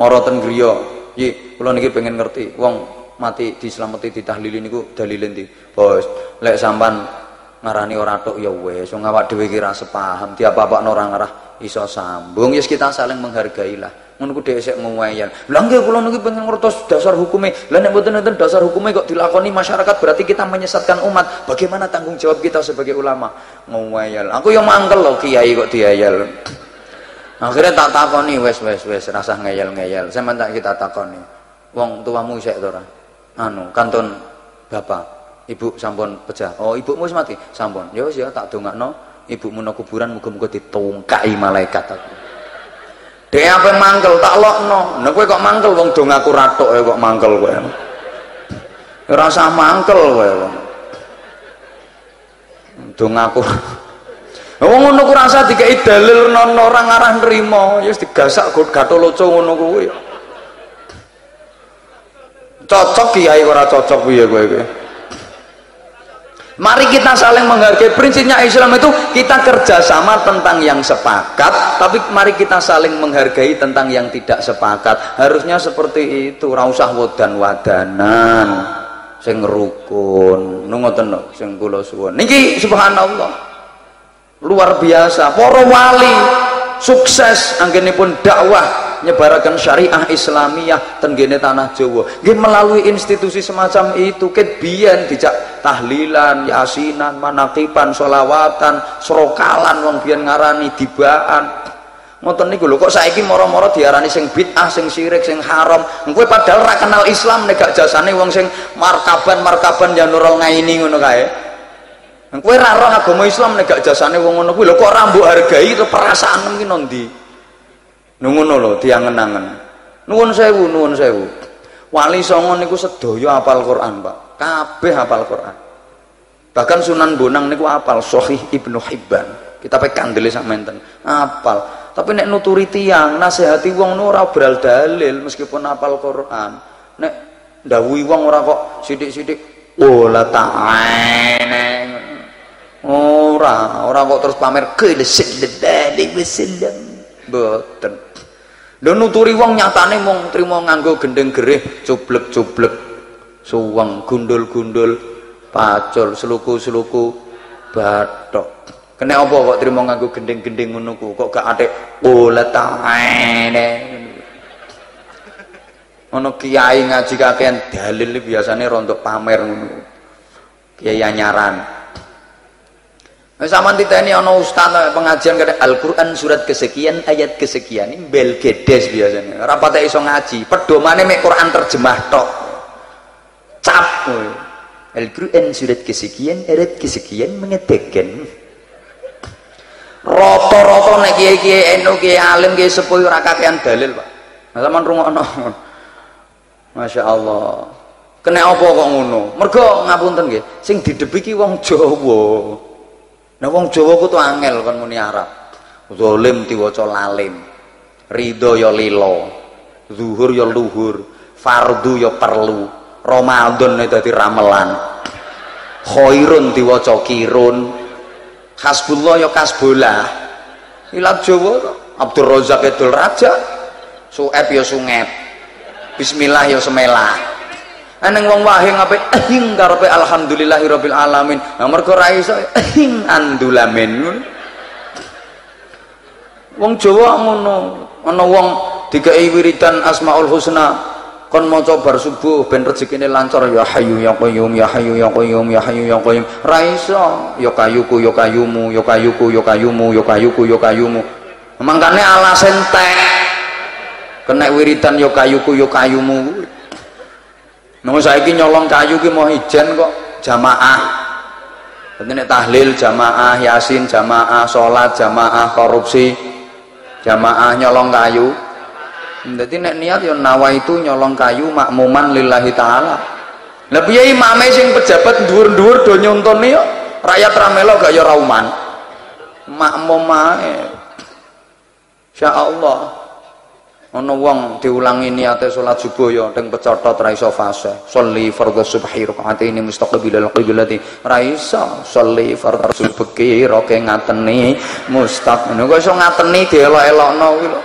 Mara ten griya. Yi, kula niki pengen ngerti wong mati dislameti ditahlili niku dalile ndi? Bos, lek sampean ngarani ora tok ya wis, wong awak dhewe iki ra sepaham, diapa-apakno ora ngarah iso sambung. Yes kita saling menghargai lah. Ngono ku dhek sik ngwayal. Lah nggih kula niki pengen ngertos dasar hukume. Lah nek mboten nonton dasar hukume kok dilakoni masyarakat berarti kita menyesatkan umat. Bagaimana tanggung jawab kita sebagai ulama? Ngwayal. Aku yang mangkel lho kiai kok diayal. Akhirnya tak takoni wes rasah ngeyel-ngeyel. Sampeyan tak kita takoni. Wong tuamu isih to ora? Anu, kantun bapak, ibu sampun pejah. Oh, ibumu wis mati? Sampun. Ya wis ya tak dongakno ibumu nang kuburan muga-muga ditungkai malaikat aku. Dek apa mangkel tak lokno. Nek kowe kok mangkel wong dong aku ratok kok mangkel kowe. Ora usah mangkel kowe wong. Dong aku. Wong ngono ku rasa dikeki dalil nono ora ngarah nrimo, ya wis digasak Gatholoco ngono kuwi. Cocok kiai ora cocok piye kowe iki. Mari kita saling menghargai. Prinsipnya Islam itu kita kerjasama tentang yang sepakat, tapi mari kita saling menghargai tentang yang tidak sepakat. Harusnya seperti itu. Ora usah wadan-wadanan, sing rukun. Ngoten lho sing kula suwun. Niki subhanallah. Luar biasa. Para wali sukses anggenipun dakwah nyebaraken syariah Islamiyah ten gene tanah Jawa. Nggih melalui institusi semacam itu ket biyen dijak tahlilan, yasinan, manakipan, sholawatan, serokalan wong biyen ngarani dibaan. Ngoten niku lho kok saiki mara-mara diarani sing bid'ah, sing syirik, sing haram. Kowe padahal ra kenal Islam nek gak jasane wong sing markaban ya Nurul Ngaini ngono kae. Kowe ra roh agama Islam nek gak jasane wong ngono kuwi lho kok ora mbok hargai to perasaan ki ndi. Ngono lho diangen-angen. Nuwun sewu. Wali songo niku sedaya hafal Quran, Pak. Kabeh hafal Quran. Bahkan Sunan Bonang niku hafal Sahih Ibnu Hibban. Kita pe kandele sak menten. Hafal. Tapi nek nuturi tiyang, nasihati wong nu ora obral dalil meskipun hafal Quran. Nek ndawuhi wong ora kok sithik-sithik wala ta'ala. Ora kok terus pamer kele sallallahu wasallam. Mboten. Lho nuturi wong nyatane mung trimo nganggo gendeng gerih cublek-cublek suweng, gundul-gundul, pacul, seluku-seluku, bathok. Kena apa kok trimo nganggo gending-gending ngono ku? Kok gak atik uletane. Ono kiai ngaji kakean dalil biasane rontok pamer ngono. Kiai anyaran. Sama titeni ono ustaz pengajian kada Al-Qur'an surat kesekian ayat kesekian ini bel gedes biasanya. Ora patek iso ngaji, pedomane mek Quran terjemah tok. Cap. Al-Qur'an surat kesekian ayat kesekian mengatakan rata-rata nek kiai-kiai NU, kiai alim, kiai sepuh ora kakean dalil, Pak. Nah, sampean rungokno. Masya Allah. Kena apa kok ngono? Mergo ngapunten nggih, sing didebiki wong Jawa. Nah wong Jawa ku tuh angel kan muni Arab. Zalim diwaca lalim. Ridho ya lilo. Zuhur ya luhur. Fardu ya perlu. Ramadan dadi ramelan. Khairun diwaca kirun. Hasbullah ya kasbolah. Ilat Jawa Abdur Razak Edul Raja. Sueb ya sungep. Bismillah ya semelah. Aneng wong wahe ngape ehing karepe alhamdulillahirabbil alamin. Nah mergo ra iso ehing andulamen. Wong Jawa ngono. Ana wong dikai wiridan Asmaul Husna kon maca bar subuh ben rezekine lancar ya hayyu ya qayyum ya hayyu ya qayyum ya hayyu ya qayyum. Ra iso ya kayuku ya kayumu ya kayuku ya kayumu ya kayuku ya kayumu. Mangkane alas entek. Kena wiridan ya kayuku ya kayumu. Nang saiki nyolong kayu ki mau ijen kok jamaah. Dadi nek tahlil jamaah, yasin jamaah, salat jamaah, korupsi jamaah, nyolong kayu. Dadi nek niat ya nawaitu nyolong kayu makmuman lillahi taala. Lah piye imame sing pejabat dhuwur-dhuwur do nyontoni yo rakyat ra melo gak ya rauman. Makmum ae. Insyaallah. Ana wong diulangi niate salat subuh ya teng pecotot ra iso fase. Sholli fardhu subhi rakaataini mustaqbilal qiblati. Ra iso sholli fardhu subhi roke ngateni mustaq. Ngono kok iso ngateni dielok-elokno kuwi lho.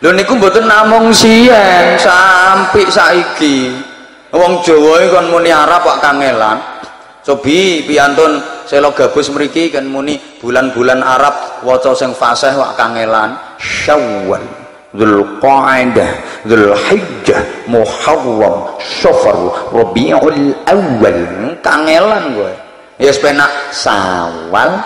Lho niku mboten namung siang sampai saiki. Wong Jawa iki kon muni Arab kok kangelan. Cobi piyantun selo gabus mriki kan muni bulan-bulan Arab waca sing fasih kok kangelan. Syawal, Dzulqa'dah, Dzulhijjah, Muharram, Safar, Rabiul Awal. Kangelan gue. Ya sepenak Sawal.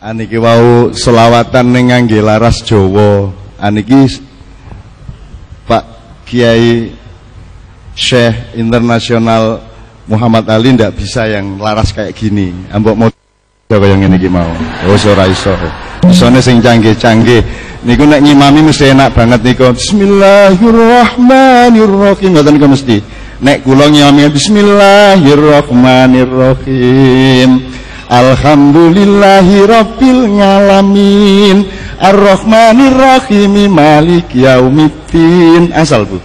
Aniki wau selawatan ning ngangge laras Jawa. Aniki Pak Kiai Syekh Internasional Muhammad Ali ndak bisa yang laras kayak gini. Ambok mau coba yang ini mau. Oh ora iso. Isone sing canggih-canggih. Niku nek ngimami mesti enak banget niku. Bismillahirrahmanirrahim. Ngoten niku mesti. Nek kula ngimami bismillahirrahmanirrahim. Alhamdulillahirabbil alamin. Arrahmanirrahim. Maliki yaumiddin. Asal Bu.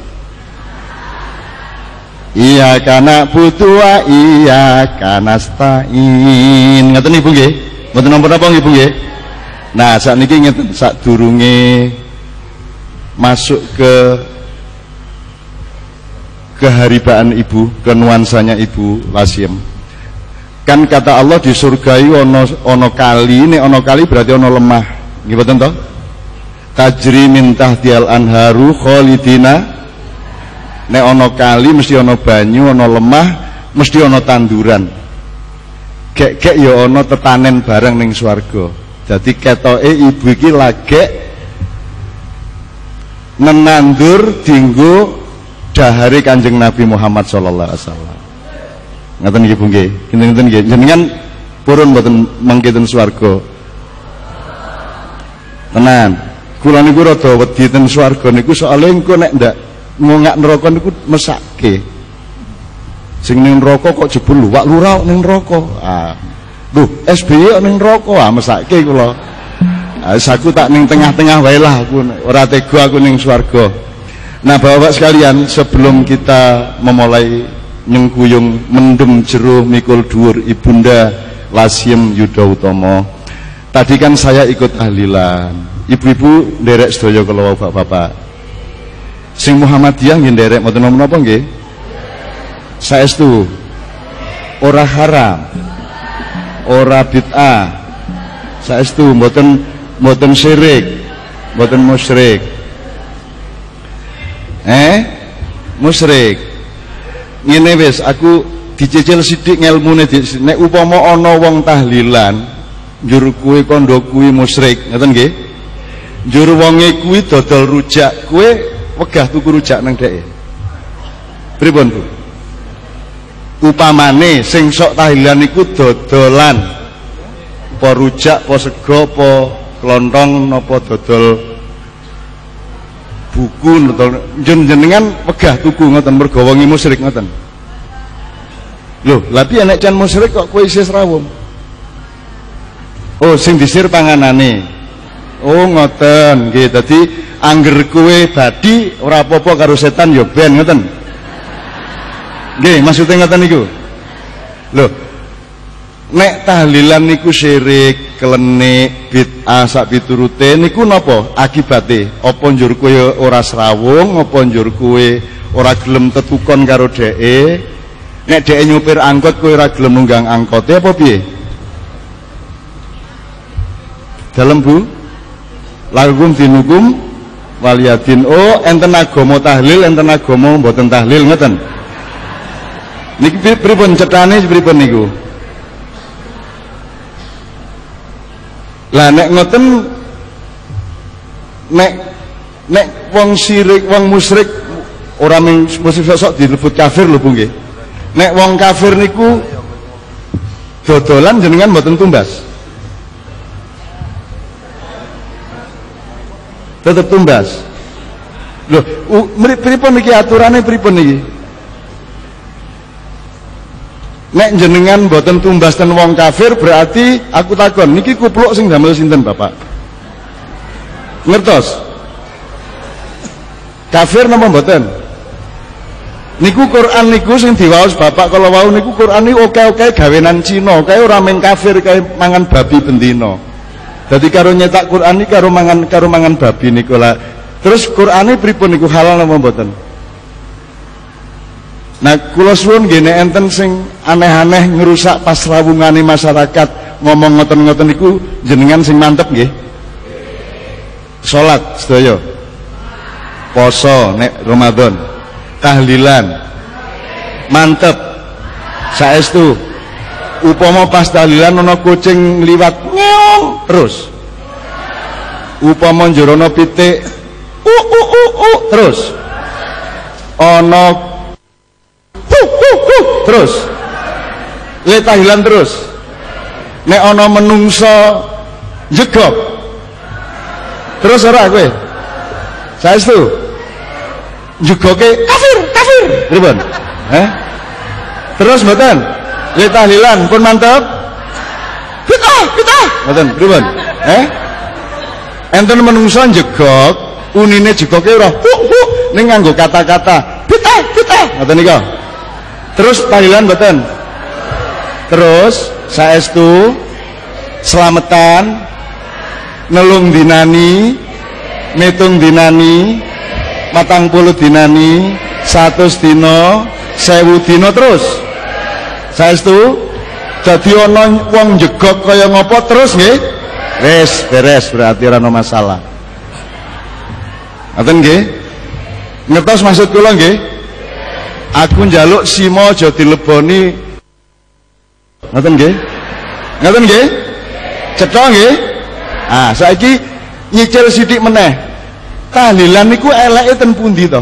Iyyaka na'budu wa iyyaka nasta'in. Ngoten Ibu nggih? Mboten napa-napa nggih Bu nggih? Nah, sakniki ngeten sadurunge masuk ke keharibaan Ibu, ke nuansanya Ibu Lasim. Kan kata Allah di surga iki ana kali, nek ana kali berarti ana lemah. Nggih mboten to? Tajri min tahtiyal anharu khalidina. Nek ana kali mesti ana banyu, ana lemah, mesti ana tanduran. Gek-gek ya ana tetanen bareng ning swarga. Dadi ketoke ibu iki lagi nenandur dinggo dahare Kanjeng Nabi Muhammad sallallahu alaihi wasallam. Ngaten nggih Bu nggih. Kinten-kinten nggih. Jenengan purun mboten mangketen swarga. Tenan. Kula niku rada wedi ten swarga niku soalé engko nek ndak ngongak neraka niku mesake. Sing ning neraka kok jebul luwak lurau ning neraka. Ah. Lho, SBY ning neraka mesake kula. Aku tak ning tengah-tengah wae lah aku ora tega aku ning swarga. Nah, Bapak sekalian, sebelum kita memulai nyengkuyung mendem jero mikul dhuwur Ibunda Lasim Yuda Utomo. Tadi kan saya ikut tahlilan. ibu-ibu nderek sedaya kala bapak-bapak. Sing Muhammadiyah nggih nderek mboten napa nggih? Saestu ora haram, ora bid'ah. Saestu mboten syirik, mboten musyrik. Musyrik. Ngene wis aku dicicil sithik ngelmune nek upama ana wong tahlilan njur kuwi kandha kuwi musyrik, ngoten nggih? Njur wonge kuwi dodol rujak, kowe wegah tuku rujak nang dheke. Pripun, Bu? Upamane sing sok tahlilan iku dodolan apa rujak, apa sego, apa klontong, apa dodol buku, jenengan wegah tuku ngoten mergo wonge musyrik ngoten. Lho, lha piye nek can musyrik kok kowe isih rawuh? Oh, sing disir panganane. Oh, ngoten nggih. Dadi angger kowe badi ora apa-apa karo setan ya ben ngoten. Nggih, maksudnya ngoten niku. Lho, nek tahlilan niku syirik, klenik, bid'ah sak piturute niku napa akibate? Apa njur kowe ora srawung, apa njur kowe ora gelem tetukon karo dheke? Nek dheke nyupir angkot kowe ora gelem nunggang angkote apa piye? Dalem, Bu? Lakum dinukum waliyadin. Oh, enten agama tahlil, enten agama mboten tahlil ngoten. Niki pripun cethane pripun niku? Lah nek ngoten nek wong syirik, wong musyrik ora mesti sok dilebut kafir lho Bu nggih. Nek wong kafir niku dodolan jenengan mboten tumbas. Tetep tumbas. Loh, pripun niki aturane pripun niki? Nek jenengan mboten tumbas ten wong kafir berarti aku takon niki kupluk sing damel sinten Bapak? Ngertos? Kafir napa mboten? Niku Quran niku sing diwaos Bapak kalau wau niku Quran niku oke-oke gawenan Cina, kae ora mung kafir kae mangan babi bendina. Dadi karo nyetak Quran iki karo mangan babi niku lah. Terus Qurane pripun niku halal napa mboten? Nah, kula suwun nggih nek enten sing aneh-aneh ngerusak pasrawungane masyarakat ngomong ngoten-ngoten niku jenengan sing mantep nggih. Salat sedaya. Poso nek Ramadan. Tahlilan. Mantep. Saestu. Upama pas tahlilan ana kucing liwat ngeong terus. Upama njero ana pitik terus. Ana terus. Le tahlilan terus. Nek ana menungso jegok. Terus ora kowe? Saestu. Jegoke kafir. Pripun? Terus mboten? Le tahlilan pun mantep. Bid'ah. Mboten, pripun? Enten menungso jegok, unine jegoke ora ning nganggo kata-kata bid'ah. Ngoten niku. Terus tahlilan mboten? Terus saestu slametan nelung dinani, metung dinani, 40 dinani, 100 dina, 1000 dina terus. Saestu dadi ana wong jegok kaya ngopo terus nggih? Wis beres berarti ora ana masalah. Ngoten nggih? Ngertos maksud kula nggih? Aku njaluk simo aja dileboni. Ngoten nggih? Ngoten nggih? Cetha nggih? Ah, saiki nyicil sithik meneh. Tahlilan niku eleke ten pundi to?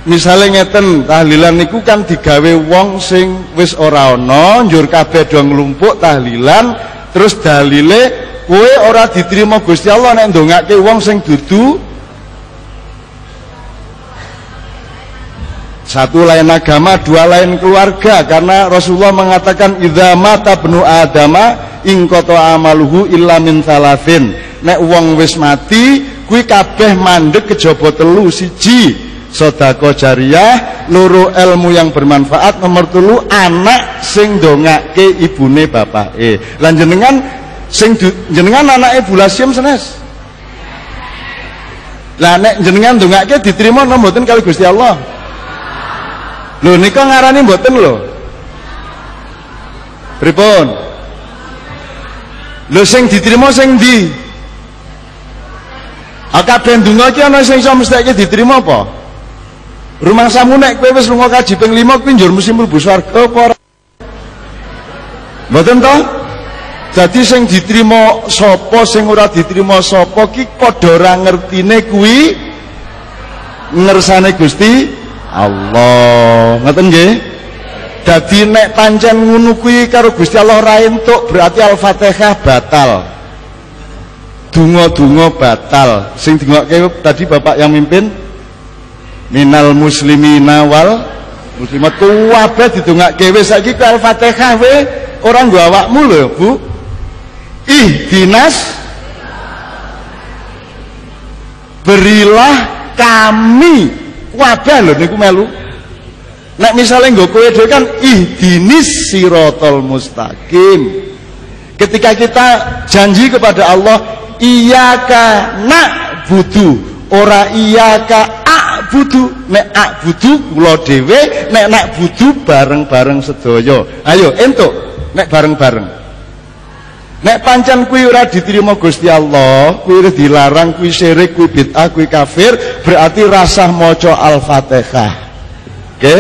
Misale ngeten, tahlilan niku kan digawe wong sing wis ora ana, njur kabeh do nglumpuk tahlilan, terus dalile kowe ora diterima Gusti Allah nek ndongake wong sing dudu satu lain agama, dua lain keluarga, karena Rasulullah mengatakan idza mata ibnu adama in qata amaluhu illa min salafin. Nek wong wis mati kuwi kabeh mandeg kejaba telu: siji sedekah jariyah, loro ilmu yang bermanfaat, nomor telu anak sing ndongake ibune bapake. Lan jenengan sing jenengan anake Bulasim senes. Lah nek jenengan ndongake diterima napa mboten kali Gusti Allah? Lho nika ngarani mboten lho. Pripun? Lho sing diterima sing ndi? Kabeh ndonga iki ana sing iso mestake diterima apa? Rumangsamu nek kowe wis lunga kaji ping 5 kuwi njur mesti mlebu swarga apa ora? Mboten to? Jadi sing diterima sapa sing ora diterima sapa ki padha ora ngertine kuwi ngersane Gusti Allah. Ngoten nggih? Dadi nek pancen ngono kuwi karo Gusti Allah ora entuk berarti Al-Fatihah batal. Donga-donga batal. Sing dingokke tadi Bapak yang mimpin minal muslimina wal muslimat kabeh didongake wis saiki Al-Fatihah we ora nggo awakmu lho Bu. Ihdinas berilah kami kabeh lho niku melu. Nek misale nggo kowe dhewe kan ihdinis siratal mustaqim. Ketika kita janji kepada Allah iyyaka na'budu ora iyyaka a'budu, nek a'budu kula dhewe, nek na'budu bareng-bareng sedaya. Ayo entuk nek bareng-bareng. Nek pancen kuwi ora diterima Gusti Allah, kuwi dilarang, kuwi syirik, kuwi bid'ah, kuwi kafir, berarti rasah maca Al-Fatihah. Oke?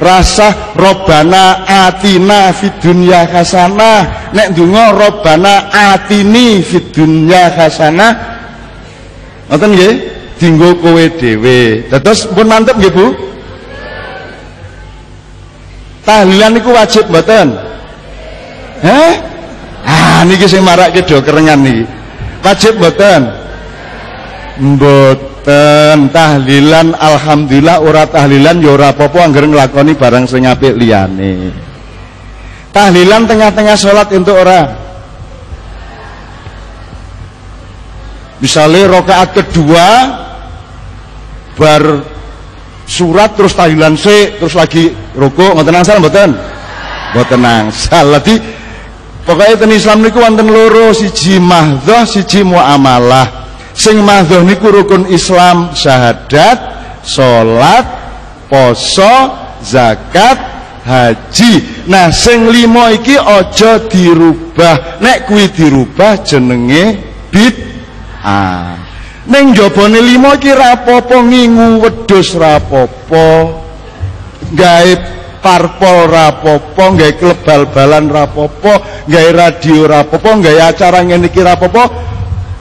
Rasah Robbana atina fid dunya hasanah. Nek ndonga Robbana atini fid dunya hasanah. Ngoten nggih? Dinggo kowe dhewe. Dados pun mantep nggih Bu? Tahlilan niku wajib mboten? Heh? Niki sing marake do kerengan niki. Wajib mboten? Mboten. Tahlilan alhamdulillah, ora tahlilan ya ora apa-apa anggere nglakoni barang sing apik liyane. Tahlilan tengah-tengah salat entuk ora? Misalnya rakaat kedua bar surat terus tahlilan sik terus lagi rukuk ngoten angsal mboten? Mboten angsal. Dadi pokoke ten Islam niku wonten loro, siji mahdhah, siji muamalah. Sing mahdhah niku rukun Islam, syahadat, salat, poso, zakat, haji. Nah sing 5 iki aja dirubah. Nek kuwi dirubah jenenge bid'ah. Ning jabane 5 iki ra apa-apa, ngingu wedhus ra apa-apa, gawe parpol ra apa-apa, gawe klub bal-balan ra apa-apa, gawe radio ra apa-apa, gawe acara ngene iki ra apa-apa.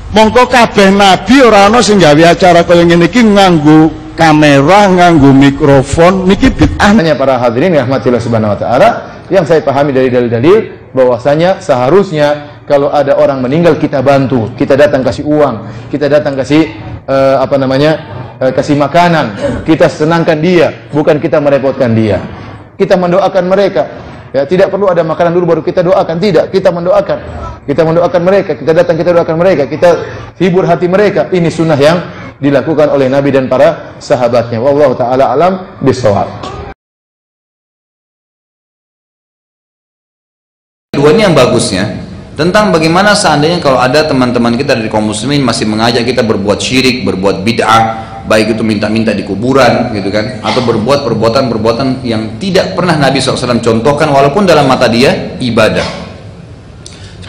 Mongko kabeh nabi ora ana sing gawe acara kaya ngene iki nganggo kamera, nganggo mikrofon. Niki bid'ah. Para hadirin rahmatillah subhanahu wa ta'ala, yang saya pahami dari dalil-dalil bahwasanya seharusnya kalau ada orang meninggal kita bantu, kita datang kasih uang, kita datang kasih kasih makanan, kita senangkan dia, bukan kita merepotkan dia. Kita mendoakan mereka. Ya, tidak perlu ada makanan dulu baru kita doakan, tidak, kita mendoakan. Kita mendoakan mereka, kita datang kita doakan mereka, kita hibur hati mereka. Ini sunnah yang dilakukan oleh Nabi dan para sahabatnya. Wallahu taala alam bisawab. Kedua ini yang bagusnya tentang bagaimana seandainya kalau ada teman-teman kita dari kaum muslimin masih mengajak kita berbuat syirik, berbuat bid'ah, baik itu minta-minta di kuburan gitu kan, atau berbuat perbuatan-perbuatan yang tidak pernah Nabi SAW contohkan walaupun dalam mata dia ibadah.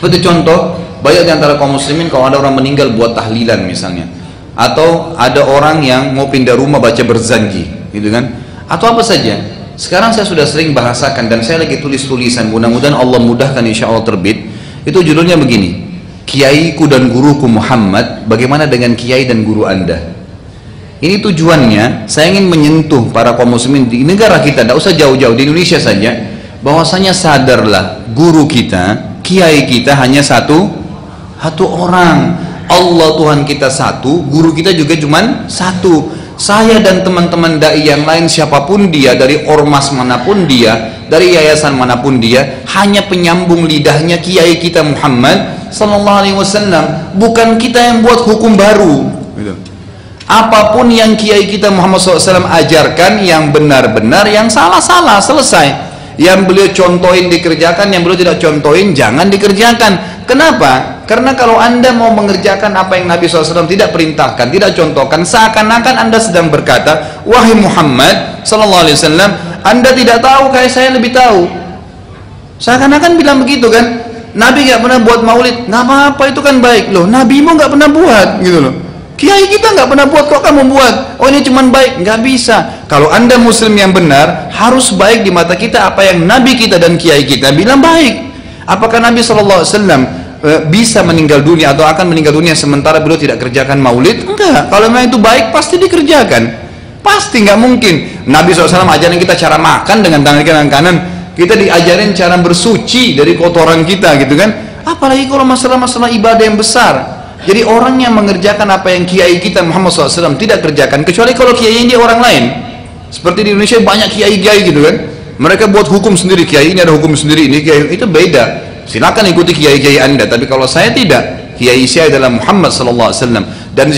Seperti contoh, banyak di antara kaum muslimin kalau ada orang meninggal buat tahlilan misalnya, atau ada orang yang mau pindah rumah baca berzanji gitu kan, atau apa saja. Sekarang saya sudah sering bahasakan dan saya lagi tulis tulisan, mudah-mudahan Allah mudahkan insya Allah terbit. Itu judulnya begini, Kiaiku dan Guruku Muhammad, bagaimana dengan kiai dan guru anda. Ini tujuannya, saya ingin menyentuh para kaum muslimin di negara kita, tidak usah jauh-jauh, di Indonesia saja, bahwasanya sadarlah guru kita, kiai kita hanya satu orang. Allah Tuhan kita satu, guru kita juga cuma satu. Saya dan teman-teman dai yang lain siapapun dia, dari ormas manapun dia, dari yayasan manapun dia, hanya penyambung lidahnya kiai kita Muhammad sallallahu alaihi wasallam. Bukan kita yang buat hukum baru gitu. Apapun yang kiai kita Muhammad SAW ajarkan, yang benar-benar, yang salah-salah, selesai. Yang beliau contohin dikerjakan, yang beliau tidak contohin jangan dikerjakan. Kenapa? Karena kalau Anda mau mengerjakan apa yang Nabi SAW tidak perintahkan, tidak contohkan, seakan-akan Anda sedang berkata, wahai Muhammad SAW, Anda tidak tahu, kayak saya lebih tahu. Seakan-akan bilang begitu kan. Nabi gak pernah buat maulid, nggak apa-apa, itu kan baik. Loh, Nabimu gak pernah buat gitu loh. Kiai kita nggak pernah buat, kok kamu buat? Oh ini cuman baik? Nggak bisa. Kalau Anda muslim yang benar, harus baik di mata kita apa yang Nabi kita dan kiai kita bilang baik. Apakah Nabi SAW bisa meninggal dunia atau akan meninggal dunia sementara beliau tidak kerjakan maulid? Enggak. Kalau memang itu baik, pasti dikerjakan. Pasti, nggak mungkin. Nabi SAW ajarin kita cara makan dengan tangan kanan, kita diajarin cara bersuci dari kotoran kita gitu kan. Apalagi kalau masalah-masalah ibadah yang besar. Jadi orang yang mengerjakan apa yang kiai kita Muhammad SAW tidak kerjakan, kecuali kalau kiai ini orang lain. Seperti di Indonesia banyak kiai-kiai gitu kan, mereka buat hukum sendiri, kiai ini ada hukum sendiri, ini kiai itu beda. Silakan ikuti kiai-kiai Anda, tapi kalau saya tidak, kiai saya adalah Muhammad SAW. Dan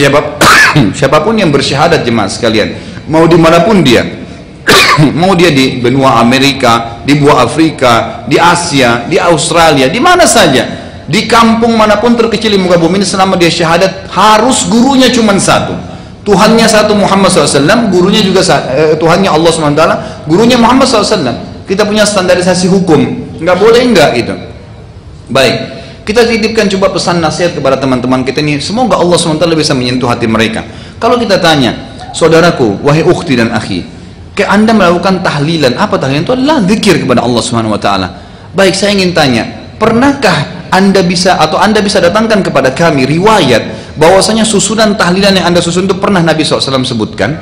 siapapun yang bersyahadat jemaah sekalian, mau dimanapun dia, mau dia di benua Amerika, di benua Afrika, di Asia, di Australia, di mana saja, di kampung manapun terkecil di muka bumi ini, selama dia syahadat, harus gurunya cuma satu, Tuhannya satu, Muhammad SAW, gurunya juga Tuhannya Allah SWT, gurunya Muhammad SAW. Kita punya standarisasi hukum, nggak boleh enggak itu. Baik, kita titipkan coba pesan nasihat kepada teman-teman kita ini, semoga Allah SWT bisa menyentuh hati mereka. Kalau kita tanya, saudaraku, wahai ukhti dan akhi, kayak Anda melakukan tahlilan, apa tahlilan? Itu adalah zikir kepada Allah SWT. Baik, saya ingin tanya, pernahkah Anda bisa datangkan kepada kami riwayat bahwasanya susunan tahlilan yang Anda susun itu pernah Nabi SAW sebutkan?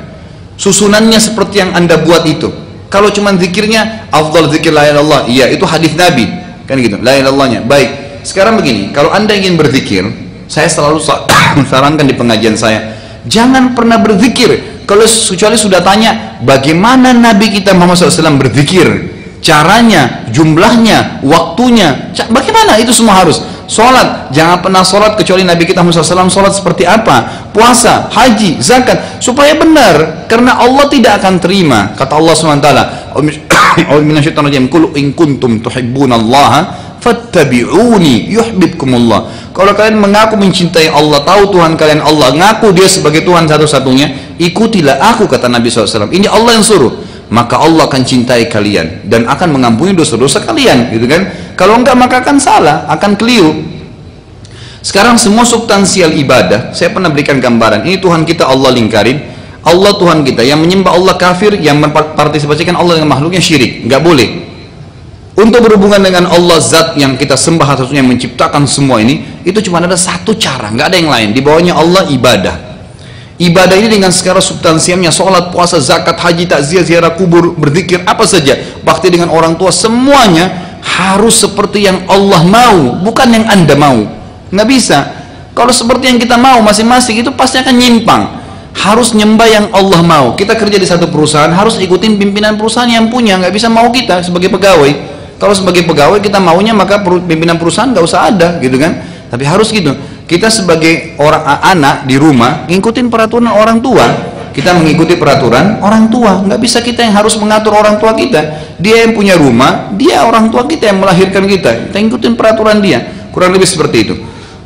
Susunannya seperti yang Anda buat itu. Kalau cuma zikirnya afdal zikir la ilaha illallah, iya itu hadis Nabi kan gitu, la ilaha illallahnya. Baik, sekarang begini, kalau Anda ingin berzikir, saya selalu sarankan di pengajian saya, jangan pernah berzikir kalau kecuali sudah tanya bagaimana Nabi kita Muhammad SAW berzikir, caranya, jumlahnya, waktunya, bagaimana, itu semua harus. Sholat, jangan pernah sholat kecuali Nabi kita Muhammad SAW sholat seperti apa, puasa, haji, zakat, supaya benar, karena Allah tidak akan terima. Kata Allah SWT, qul in kuntum tuhibbunallaha fattabi'uni yuhibbukumullah. Kalau kalian mengaku mencintai Allah, tahu Tuhan kalian Allah, ngaku dia sebagai Tuhan satu-satunya, ikutilah aku, kata Nabi SAW. Ini Allah yang suruh, maka Allah akan cintai kalian dan akan mengampuni dosa-dosa kalian, gitu kan? Kalau enggak maka akan salah, akan keliru. Sekarang semua substansial ibadah, saya pernah berikan gambaran. Ini Tuhan kita Allah lingkarin, Allah Tuhan kita, yang menyembah Allah kafir, yang mempartisipasikan Allah dengan makhluknya syirik, nggak boleh. Untuk berhubungan dengan Allah zat yang kita sembah satu-satunya, yang menciptakan semua ini, itu cuma ada satu cara, nggak ada yang lain. Di bawahnya Allah ibadah. Ibadah ini dengan segala substansialnya, sholat, puasa, zakat, haji, takziah, ziarah kubur, berzikir, apa saja, bakti dengan orang tua, semuanya harus seperti yang Allah mau, bukan yang Anda mau. Nggak bisa. Kalau seperti yang kita mau masing-masing, itu pasti akan nyimpang. Harus nyembah yang Allah mau. Kita kerja di satu perusahaan, harus ikutin pimpinan perusahaan yang punya, nggak bisa mau kita sebagai pegawai. Kalau sebagai pegawai kita maunya, maka pimpinan perusahaan nggak usah ada, gitu kan? Tapi harus gitu. Kita sebagai orang anak di rumah ngikutin peraturan orang tua, kita mengikuti peraturan orang tua. Nggak bisa kita yang harus mengatur orang tua kita. Dia yang punya rumah, dia orang tua kita yang melahirkan kita, kita ngikutin peraturan dia. Kurang lebih seperti itu.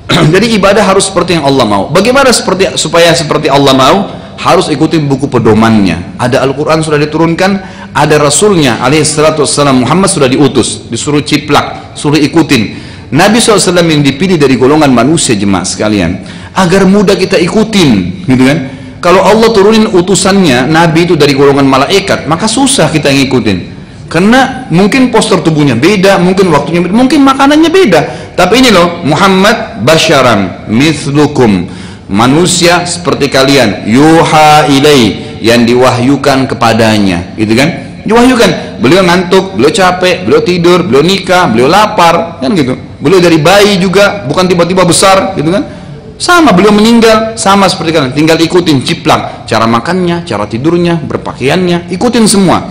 Jadi ibadah harus seperti yang Allah mau. Bagaimana supaya seperti Allah mau? Harus ikuti buku pedomannya. Ada Al-Quran sudah diturunkan, ada Rasulnya alaihissalam Muhammad sudah diutus, disuruh ciplak, suruh ikutin. Nabi SAW yang dipilih dari golongan manusia, jemaah sekalian, agar mudah kita ikutin, gitu kan? Kalau Allah turunin utusannya, Nabi itu dari golongan malaikat, maka susah kita ngikutin. Karena mungkin postur tubuhnya beda, mungkin waktunya beda, mungkin makanannya beda. Tapi ini loh, Muhammad basyaran mithlukum, manusia seperti kalian, yuha ilai, yang diwahyukan kepadanya, gitu kan? Diwahyukan, beliau ngantuk, beliau capek, beliau tidur, beliau nikah, beliau lapar, kan gitu. Beliau dari bayi juga, bukan tiba-tiba besar, gitu kan? Sama, beliau meninggal, sama seperti kalian. Tinggal ikutin, ciplak, cara makannya, cara tidurnya, berpakaiannya, ikutin semua.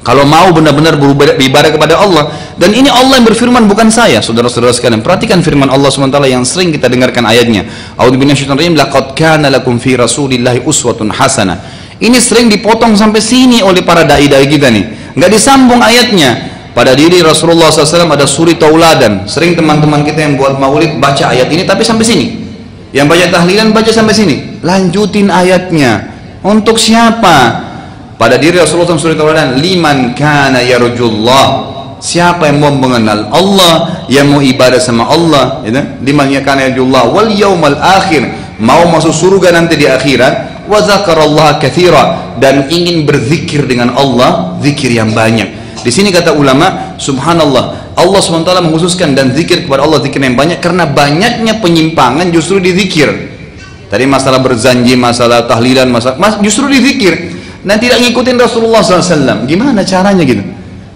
Kalau mau benar-benar beribadah kepada Allah. Dan ini Allah yang berfirman, bukan saya, saudara-saudara sekalian. Perhatikan firman Allah SWT yang sering kita dengarkan ayatnya. A'udzubillahi laqad kana lakum fi rasulillahi uswatun hasanah. Ini sering dipotong sampai sini oleh para dai-dai kita nih. nggak disambung ayatnya. Pada diri Rasulullah SAW ada suri tauladan. Sering teman-teman kita yang buat maulid baca ayat ini tapi sampai sini. Yang baca tahlilan baca sampai sini. Lanjutin ayatnya. Untuk siapa? Pada diri Rasulullah SAW suri tauladan, liman kana yarjullah. Siapa yang mau mengenal Allah, yang mau ibadah sama Allah, gitu? Liman kana yarjullah wal yaumal akhir, mau masuk surga nanti di akhirat, wa dzakarallaha katsira, dan ingin berzikir dengan Allah, zikir yang banyak. Di sini kata ulama, subhanallah, Allah SWT mengkhususkan dan zikir kepada Allah zikir yang banyak karena banyaknya penyimpangan justru di zikir. Tadi masalah berzanji, masalah tahlilan, justru di zikir. Dan tidak ngikutin Rasulullah SAW. Gimana caranya gitu?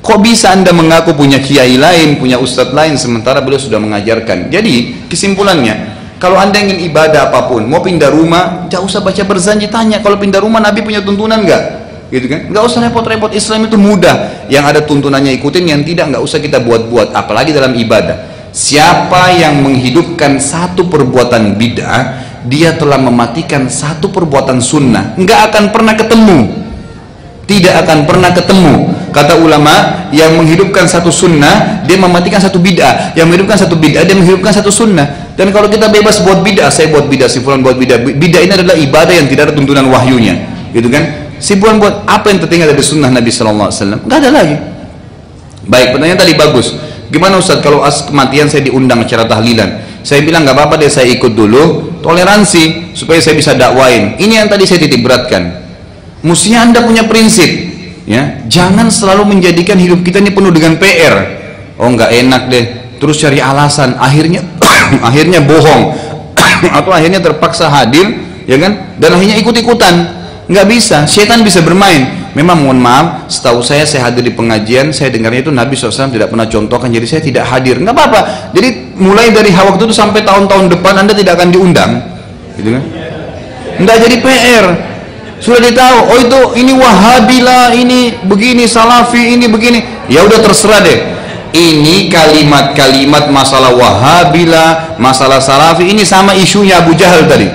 Kok bisa anda mengaku punya kiai lain, punya ustadz lain, sementara beliau sudah mengajarkan? Jadi kesimpulannya, kalau anda ingin ibadah apapun, mau pindah rumah, jangan usah baca berzanji, tanya kalau pindah rumah Nabi punya tuntunan nggak? Gitu kan? Nggak usah repot-repot, Islam itu mudah. Yang ada tuntunannya ikutin, yang tidak nggak usah kita buat-buat. Apalagi dalam ibadah. Siapa yang menghidupkan satu perbuatan bid'ah, dia telah mematikan satu perbuatan sunnah. Nggak akan pernah ketemu. Tidak akan pernah ketemu. Kata ulama, yang menghidupkan satu sunnah, dia mematikan satu bid'ah. Yang menghidupkan satu bid'ah, dia menghidupkan satu sunnah. Dan kalau kita bebas buat bid'ah, saya buat bid'ah, si fulan buat bid'ah. Bid'ah ini adalah ibadah yang tidak ada tuntunan wahyunya, gitu kan? Si fulan buat apa yang tertinggal dari sunnah Nabi SAW? Nggak ada lagi. Baik, pertanyaan tadi bagus. Gimana Ustaz kalau kematian saya diundang acara tahlilan? Saya bilang nggak apa-apa deh, saya ikut dulu. Toleransi supaya saya bisa dakwain. Ini yang tadi saya titik beratkan. Mestinya anda punya prinsip, ya. Jangan selalu menjadikan hidup kita ini penuh dengan PR. Oh nggak enak deh. Terus cari alasan. Akhirnya akhirnya bohong atau akhirnya terpaksa hadir, ya kan? Dan akhirnya ikut-ikutan. Nggak bisa, setan bisa bermain. Memang mohon maaf, setahu saya hadir di pengajian, saya dengarnya itu Nabi SAW tidak pernah contohkan, jadi saya tidak hadir. Nggak apa-apa. Jadi mulai dari waktu itu sampai tahun-tahun depan anda tidak akan diundang, gitu kan? Nggak jadi PR. Sudah ditahu, oh itu ini Wahabila, ini begini, Salafi, ini begini. Ya udah terserah deh. Ini kalimat-kalimat masalah Wahabila, masalah Salafi, ini sama isunya Abu Jahal tadi.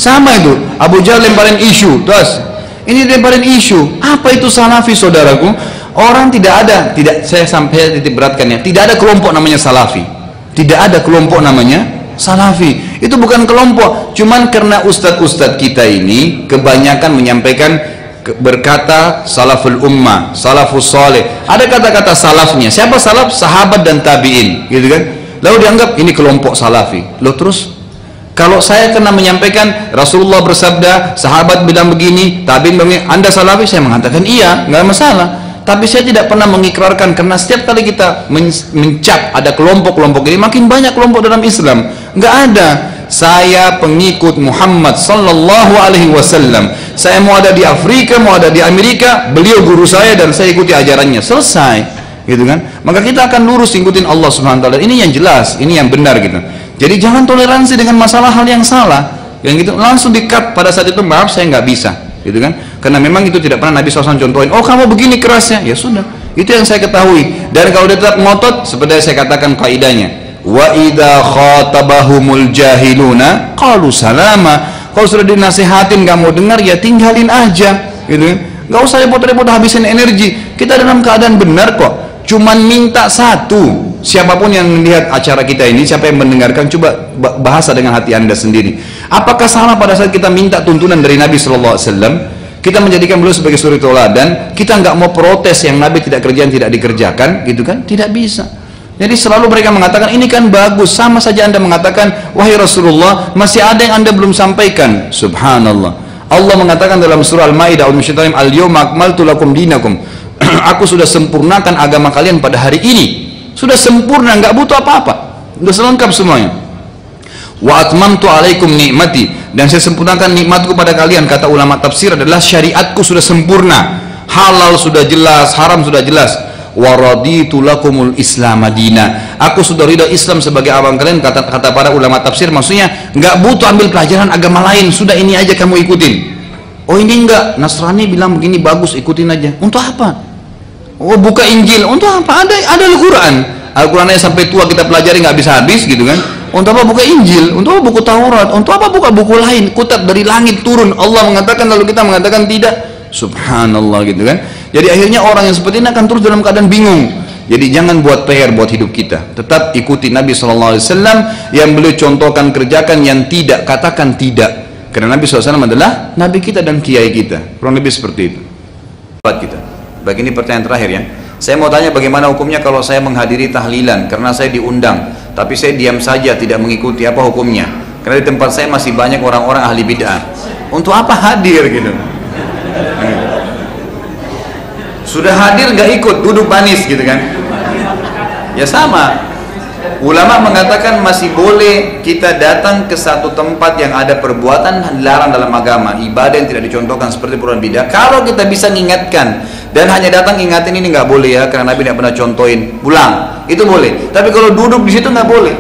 Sama itu, Abu Jahal lemparin isu, terus ini lemparin isu. Apa itu Salafi, saudaraku? Orang tidak ada, saya sampai titik beratkannya, tidak ada kelompok namanya Salafi. Tidak ada kelompok namanya Salafi. Itu bukan kelompok, cuman karena ustadz-ustadz kita ini kebanyakan menyampaikan berkata salaful ummah, salafus saleh. Ada kata-kata salafnya. Siapa salaf? Sahabat dan tabi'in, gitu kan? Lalu dianggap ini kelompok Salafi. Loh terus? Kalau saya kena menyampaikan Rasulullah bersabda, sahabat bilang begini, tabi'in begini, anda Salafi? Saya mengatakan iya, nggak masalah. Tapi saya tidak pernah mengikrarkan, karena setiap kali kita mencap ada kelompok-kelompok ini, makin banyak kelompok dalam Islam. Nggak ada. Saya pengikut Muhammad sallallahu alaihi wasallam. Saya mau ada di Afrika, mau ada di Amerika, beliau guru saya dan saya ikuti ajarannya. Selesai, gitu kan? Maka kita akan lurus ikutin Allah Subhanahu wa taala. Ini yang jelas, ini yang benar gitu. Jadi jangan toleransi dengan masalah hal yang salah. Yang gitu langsung di-cut pada saat itu, maaf saya nggak bisa, gitu kan? Karena memang itu tidak pernah Nabi SAW contohin. Oh kamu begini kerasnya, ya sudah. Itu yang saya ketahui. Dan kalau dia tetap ngotot, seperti yang saya katakan kaidahnya, wa idza khatabahumul jahiluna qalu salama. Kalau sudah dinasihatin nggak mau dengar, ya tinggalin aja, gitu kan? Nggak usah repot-repot habisin energi. Kita dalam keadaan benar kok. Cuman minta satu. Siapapun yang melihat acara kita ini, siapa yang mendengarkan, coba bahasa dengan hati anda sendiri. Apakah salah pada saat kita minta tuntunan dari Nabi SAW? Kita menjadikan beliau sebagai suri tauladan, kita nggak mau protes yang Nabi tidak kerjakan, tidak dikerjakan, gitu kan? Tidak bisa. Jadi selalu mereka mengatakan ini kan bagus, sama saja anda mengatakan wahai Rasulullah masih ada yang anda belum sampaikan. Subhanallah. Allah mengatakan dalam surah Al-Maidah, al-yawma akmaltu lakum dinakum. Aku sudah sempurnakan agama kalian pada hari ini. Sudah sempurna, nggak butuh apa-apa. Sudah selengkap semuanya. Wa atmamtu alaikum nikmati, dan saya sempurnakan nikmatku pada kalian. Kata ulama tafsir adalah syariatku sudah sempurna. Halal sudah jelas, haram sudah jelas. Wa raditu lakumul Islam madina. Aku sudah ridha Islam sebagai agama kalian. Kata para ulama tafsir, maksudnya nggak butuh ambil pelajaran agama lain. Sudah ini aja kamu ikutin. Oh ini enggak, Nasrani bilang begini bagus, ikutin aja. Untuk apa? Oh buka Injil, untuk apa? Ada Al-Quran. Al-Qurannya sampai tua kita pelajari nggak habis-habis, gitu kan? Untuk apa buka Injil? Untuk apa buku Taurat? Untuk apa buka buku lain? Kutab dari langit turun. Allah mengatakan lalu kita mengatakan tidak. Subhanallah, gitu kan? Jadi akhirnya orang yang seperti ini akan terus dalam keadaan bingung. Jadi jangan buat PR buat hidup kita. Tetap ikuti Nabi SAW yang beliau contohkan, kerjakan, yang tidak katakan tidak. Karena Nabi SAW adalah Nabi kita dan kiai kita. Kurang lebih seperti itu. Kita. Baik, ini pertanyaan terakhir ya. Saya mau tanya bagaimana hukumnya kalau saya menghadiri tahlilan karena saya diundang, tapi saya diam saja tidak mengikuti, apa hukumnya? Karena di tempat saya masih banyak orang-orang ahli bid'ah. Untuk apa hadir gitu? Sudah hadir nggak ikut, duduk manis gitu kan? Ya sama. Ulama mengatakan masih boleh kita datang ke satu tempat yang ada perbuatan dilarang dalam agama, ibadah yang tidak dicontohkan seperti perbuatan bid'ah. Kalau kita bisa mengingatkan dan hanya datang ingatin ini nggak boleh ya, karena Nabi tidak pernah contohin, pulang, itu boleh. Tapi kalau duduk di situ nggak boleh.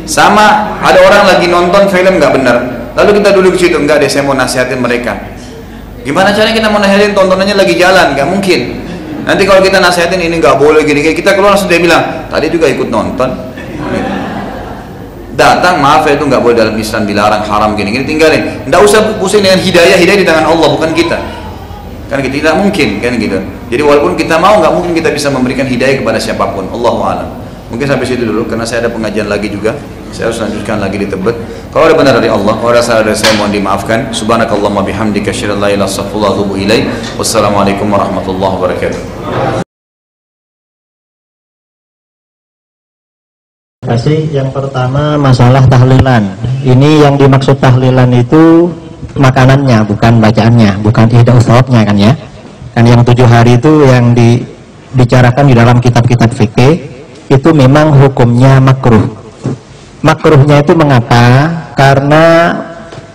Sama ada orang lagi nonton film nggak benar, lalu kita duduk di situ, nggak deh, saya mau nasihatin mereka. Gimana caranya kita mau nasihatin, tontonannya lagi jalan? Nggak mungkin. Nanti kalau kita nasihatin ini nggak boleh gini, kita keluar langsung dia bilang, tadi juga ikut nonton. Datang, maaf ya, itu nggak boleh dalam Islam, dilarang, haram gini-gini, tinggalin. Nggak usah pusing dengan hidayah, hidayah di tangan Allah, bukan kita. Kan kita tidak mungkin kan gitu. Jadi walaupun kita mau, nggak mungkin kita bisa memberikan hidayah kepada siapapun. Allahu a'lam. Mungkin sampai situ dulu karena saya ada pengajian lagi juga. Saya harus lanjutkan lagi di Tebet. Kalau ada benar dari Allah, kalau ada salah dari saya mohon dimaafkan. Subhanakallahumma bihamdika asyhadu an la ilaha illa anta astaghfiruka wa atubu ilaik. Wassalamualaikum warahmatullahi wabarakatuh. Yang pertama masalah tahlilan. Ini yang dimaksud tahlilan itu makanannya, bukan bacaannya, bukan ihda usawabnya kan ya. Kan yang 7 hari itu yang dibicarakan di dalam kitab-kitab fikih itu memang hukumnya makruh. Makruhnya itu mengapa? Karena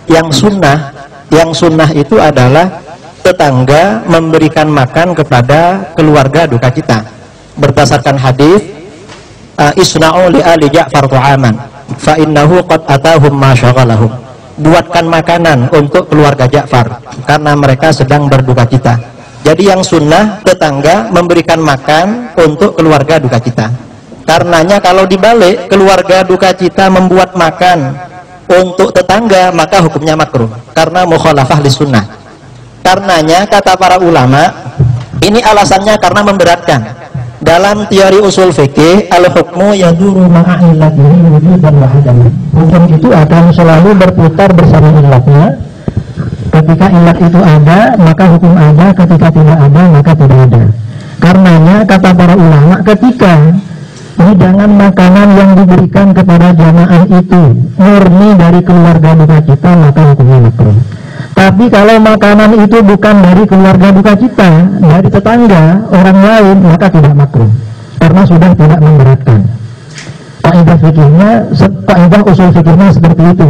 yang sunnah itu adalah tetangga memberikan makan kepada keluarga duka cita. Berdasarkan hadis isna'u li ali Ja'far ta'aman fa innahu qad atahum ma syaghalahum. Buatkan makanan untuk keluarga Ja'far karena mereka sedang berduka cita. Jadi yang sunnah tetangga memberikan makan untuk keluarga duka cita. Karenanya kalau dibalik keluarga duka cita membuat makan untuk tetangga, maka hukumnya makruh karena mukhalafah li sunnah. Karenanya kata para ulama, ini alasannya karena memberatkan. Dalam teori usul fikih, al-hukmu yaduru ma'a illatihi wujudan wa adaman. Hukum itu akan selalu berputar bersama illatnya. Ketika illat itu ada, maka hukum ada. Ketika tidak ada, maka tidak ada. Karenanya kata para ulama, ketika hidangan makanan yang diberikan kepada jamaah itu murni dari keluarga duka cita, maka hukumnya makruh. Tapi kalau makanan itu bukan dari keluarga duka cita, dari tetangga, orang lain, maka tidak makruh karena sudah tidak memberatkan. Kaidah fikihnya, kaidah usul fikihnya seperti itu.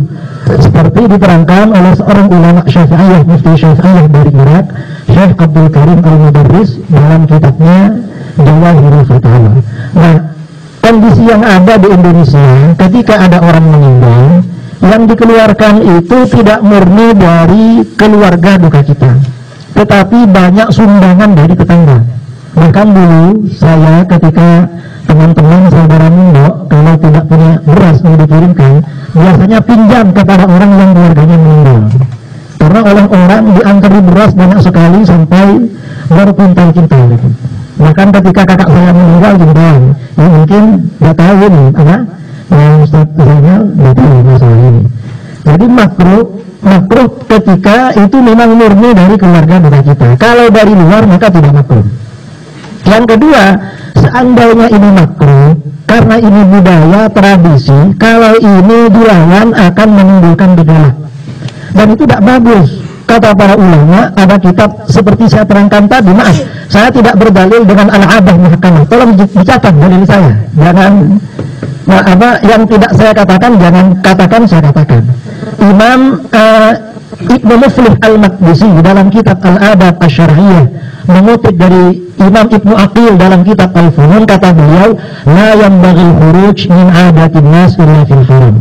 Seperti diterangkan oleh seorang ulama Syafi'iyah, mufti Syafi'iyah dari Irak, Syekh Abdul Karim Al-Mudarris dalam kitabnya Jawahirul Fatawa. Nah, kondisi yang ada di Indonesia ketika ada orang meninggal, yang dikeluarkan itu tidak murni dari keluarga duka cita, tetapi banyak sumbangan dari tetangga. Bahkan dulu saya ketika teman-teman saudara Mundo kalau tidak punya beras yang dikirimkan, biasanya pinjam kepada orang yang keluarganya meninggal. Karena oleh orang diangkeri beras banyak sekali sampai berkuntal-kuntal gitu. Bahkan ketika kakak saya meninggal jembal, ya mungkin nggak tahu nih, anak yang Ustaz Zainal nggak tahu masalah ini. Jadi makruh ketika itu memang murni dari keluarga duka cita. Kalau dari luar maka tidak makruh. Yang kedua, seandainya ini makruh karena ini budaya tradisi, kalau ini dilawan akan menimbulkan gejolak dan itu tidak bagus. Kata para ulama, ada kitab seperti saya terangkan tadi, maaf, saya tidak berdalil dengan al-adah muhkamah. Tolong dicatat dalil saya. Jangan yang tidak saya katakan, jangan katakan saya katakan. Imam Ibnu Muflih Al-Maqdisi dalam kitab Al-Adab Asy-Syar'iyyah mengutip dari Imam Ibnu Aqil dalam kitab Al-Funun, kata beliau, la yanbaghil khuruj min adatin nas illa fil haram.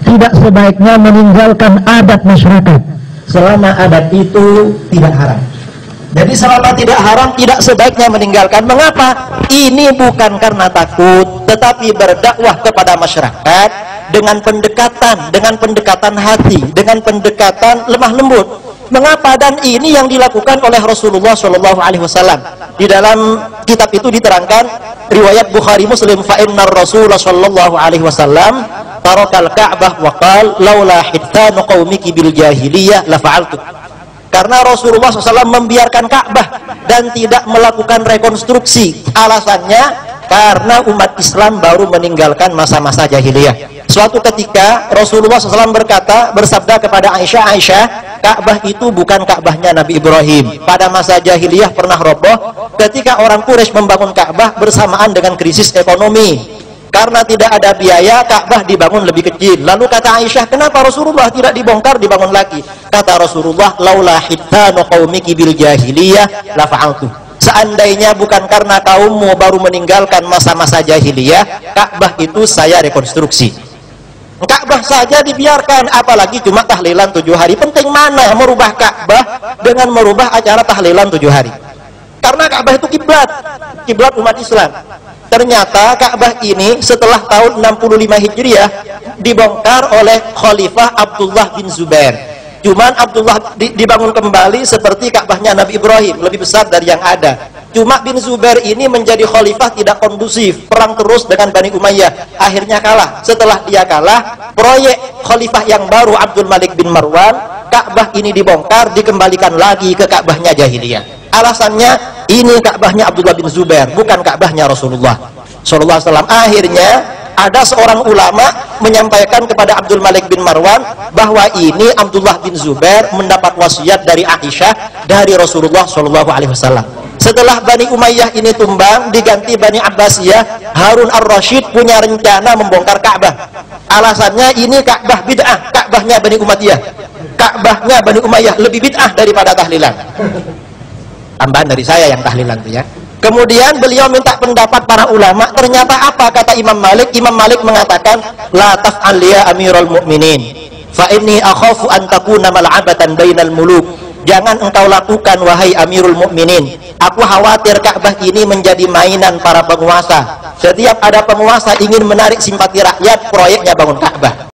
Tidak sebaiknya meninggalkan adat masyarakat selama adat itu tidak haram. Jadi selama tidak haram tidak sebaiknya meninggalkan. Mengapa? Ini bukan karena takut, tetapi berdakwah kepada masyarakat dengan pendekatan hati, dengan pendekatan lemah lembut. Mengapa? Dan ini yang dilakukan oleh Rasulullah Shallallahu Alaihi Wasallam. Di dalam kitab itu diterangkan riwayat Bukhari Muslim, fa innar Rasulullah Shallallahu Alaihi Wasallam tarakal Ka'bah wa qala laula hittanu qaumiki bil jahiliyah la fa'altu. Karena Rasulullah SAW membiarkan Ka'bah dan tidak melakukan rekonstruksi. Alasannya karena umat Islam baru meninggalkan masa-masa jahiliyah. Suatu ketika Rasulullah SAW bersabda kepada Aisyah, Ka'bah itu bukan Ka'bahnya Nabi Ibrahim. Pada masa jahiliyah pernah roboh ketika orang Quraisy membangun Ka'bah bersamaan dengan krisis ekonomi. Karena tidak ada biaya, Ka'bah dibangun lebih kecil. Lalu kata Aisyah, kenapa Rasulullah tidak dibongkar, dibangun lagi? Kata Rasulullah, laula hittanu qaumiki bil jahiliyah la fa'altu. Seandainya bukan karena kaummu baru meninggalkan masa-masa jahiliyah, Ka'bah itu saya rekonstruksi. Ka'bah saja dibiarkan, apalagi cuma tahlilan 7 hari. Penting mana merubah Ka'bah dengan merubah acara tahlilan 7 hari? Karena Ka'bah itu kiblat umat Islam. Ternyata Ka'bah ini setelah tahun 65 Hijriah dibongkar oleh Khalifah Abdullah bin Zubair. Cuman Abdullah dibangun kembali seperti Ka'bahnya Nabi Ibrahim, lebih besar dari yang ada. Cuma bin Zubair ini menjadi khalifah tidak kondusif, perang terus dengan Bani Umayyah, akhirnya kalah. Setelah dia kalah, proyek khalifah yang baru Abdul Malik bin Marwan, Ka'bah ini dibongkar, dikembalikan lagi ke Ka'bahnya jahiliyah. Alasannya ini Ka'bahnya Abdullah bin Zubair, bukan Ka'bahnya Rasulullah Sallallahu Alaihi Wasallam. Akhirnya ada seorang ulama menyampaikan kepada Abdul Malik bin Marwan bahwa ini Abdullah bin Zubair mendapat wasiat dari Aisyah dari Rasulullah Sallallahu Alaihi Wasallam. Setelah Bani Umayyah ini tumbang, diganti Bani Abbasiyah, Harun ar-Rasyid punya rencana membongkar Ka'bah. Alasannya ini Ka'bah bid'ah, Ka'bahnya Bani Umayyah. Ka'bahnya Bani Umayyah lebih bid'ah daripada tahlilan. Tambahan dari saya yang tahlilan itu ya. Kemudian beliau minta pendapat para ulama. Ternyata apa kata Imam Malik? Imam Malik mengatakan, la taf'al ya Amirul Mukminin, fa inni akhafu an takuna mal'abatan bainal muluk. Jangan engkau lakukan wahai Amirul Mukminin. Aku khawatir Ka'bah ini menjadi mainan para penguasa. Setiap ada penguasa ingin menarik simpati rakyat, proyeknya bangun Ka'bah.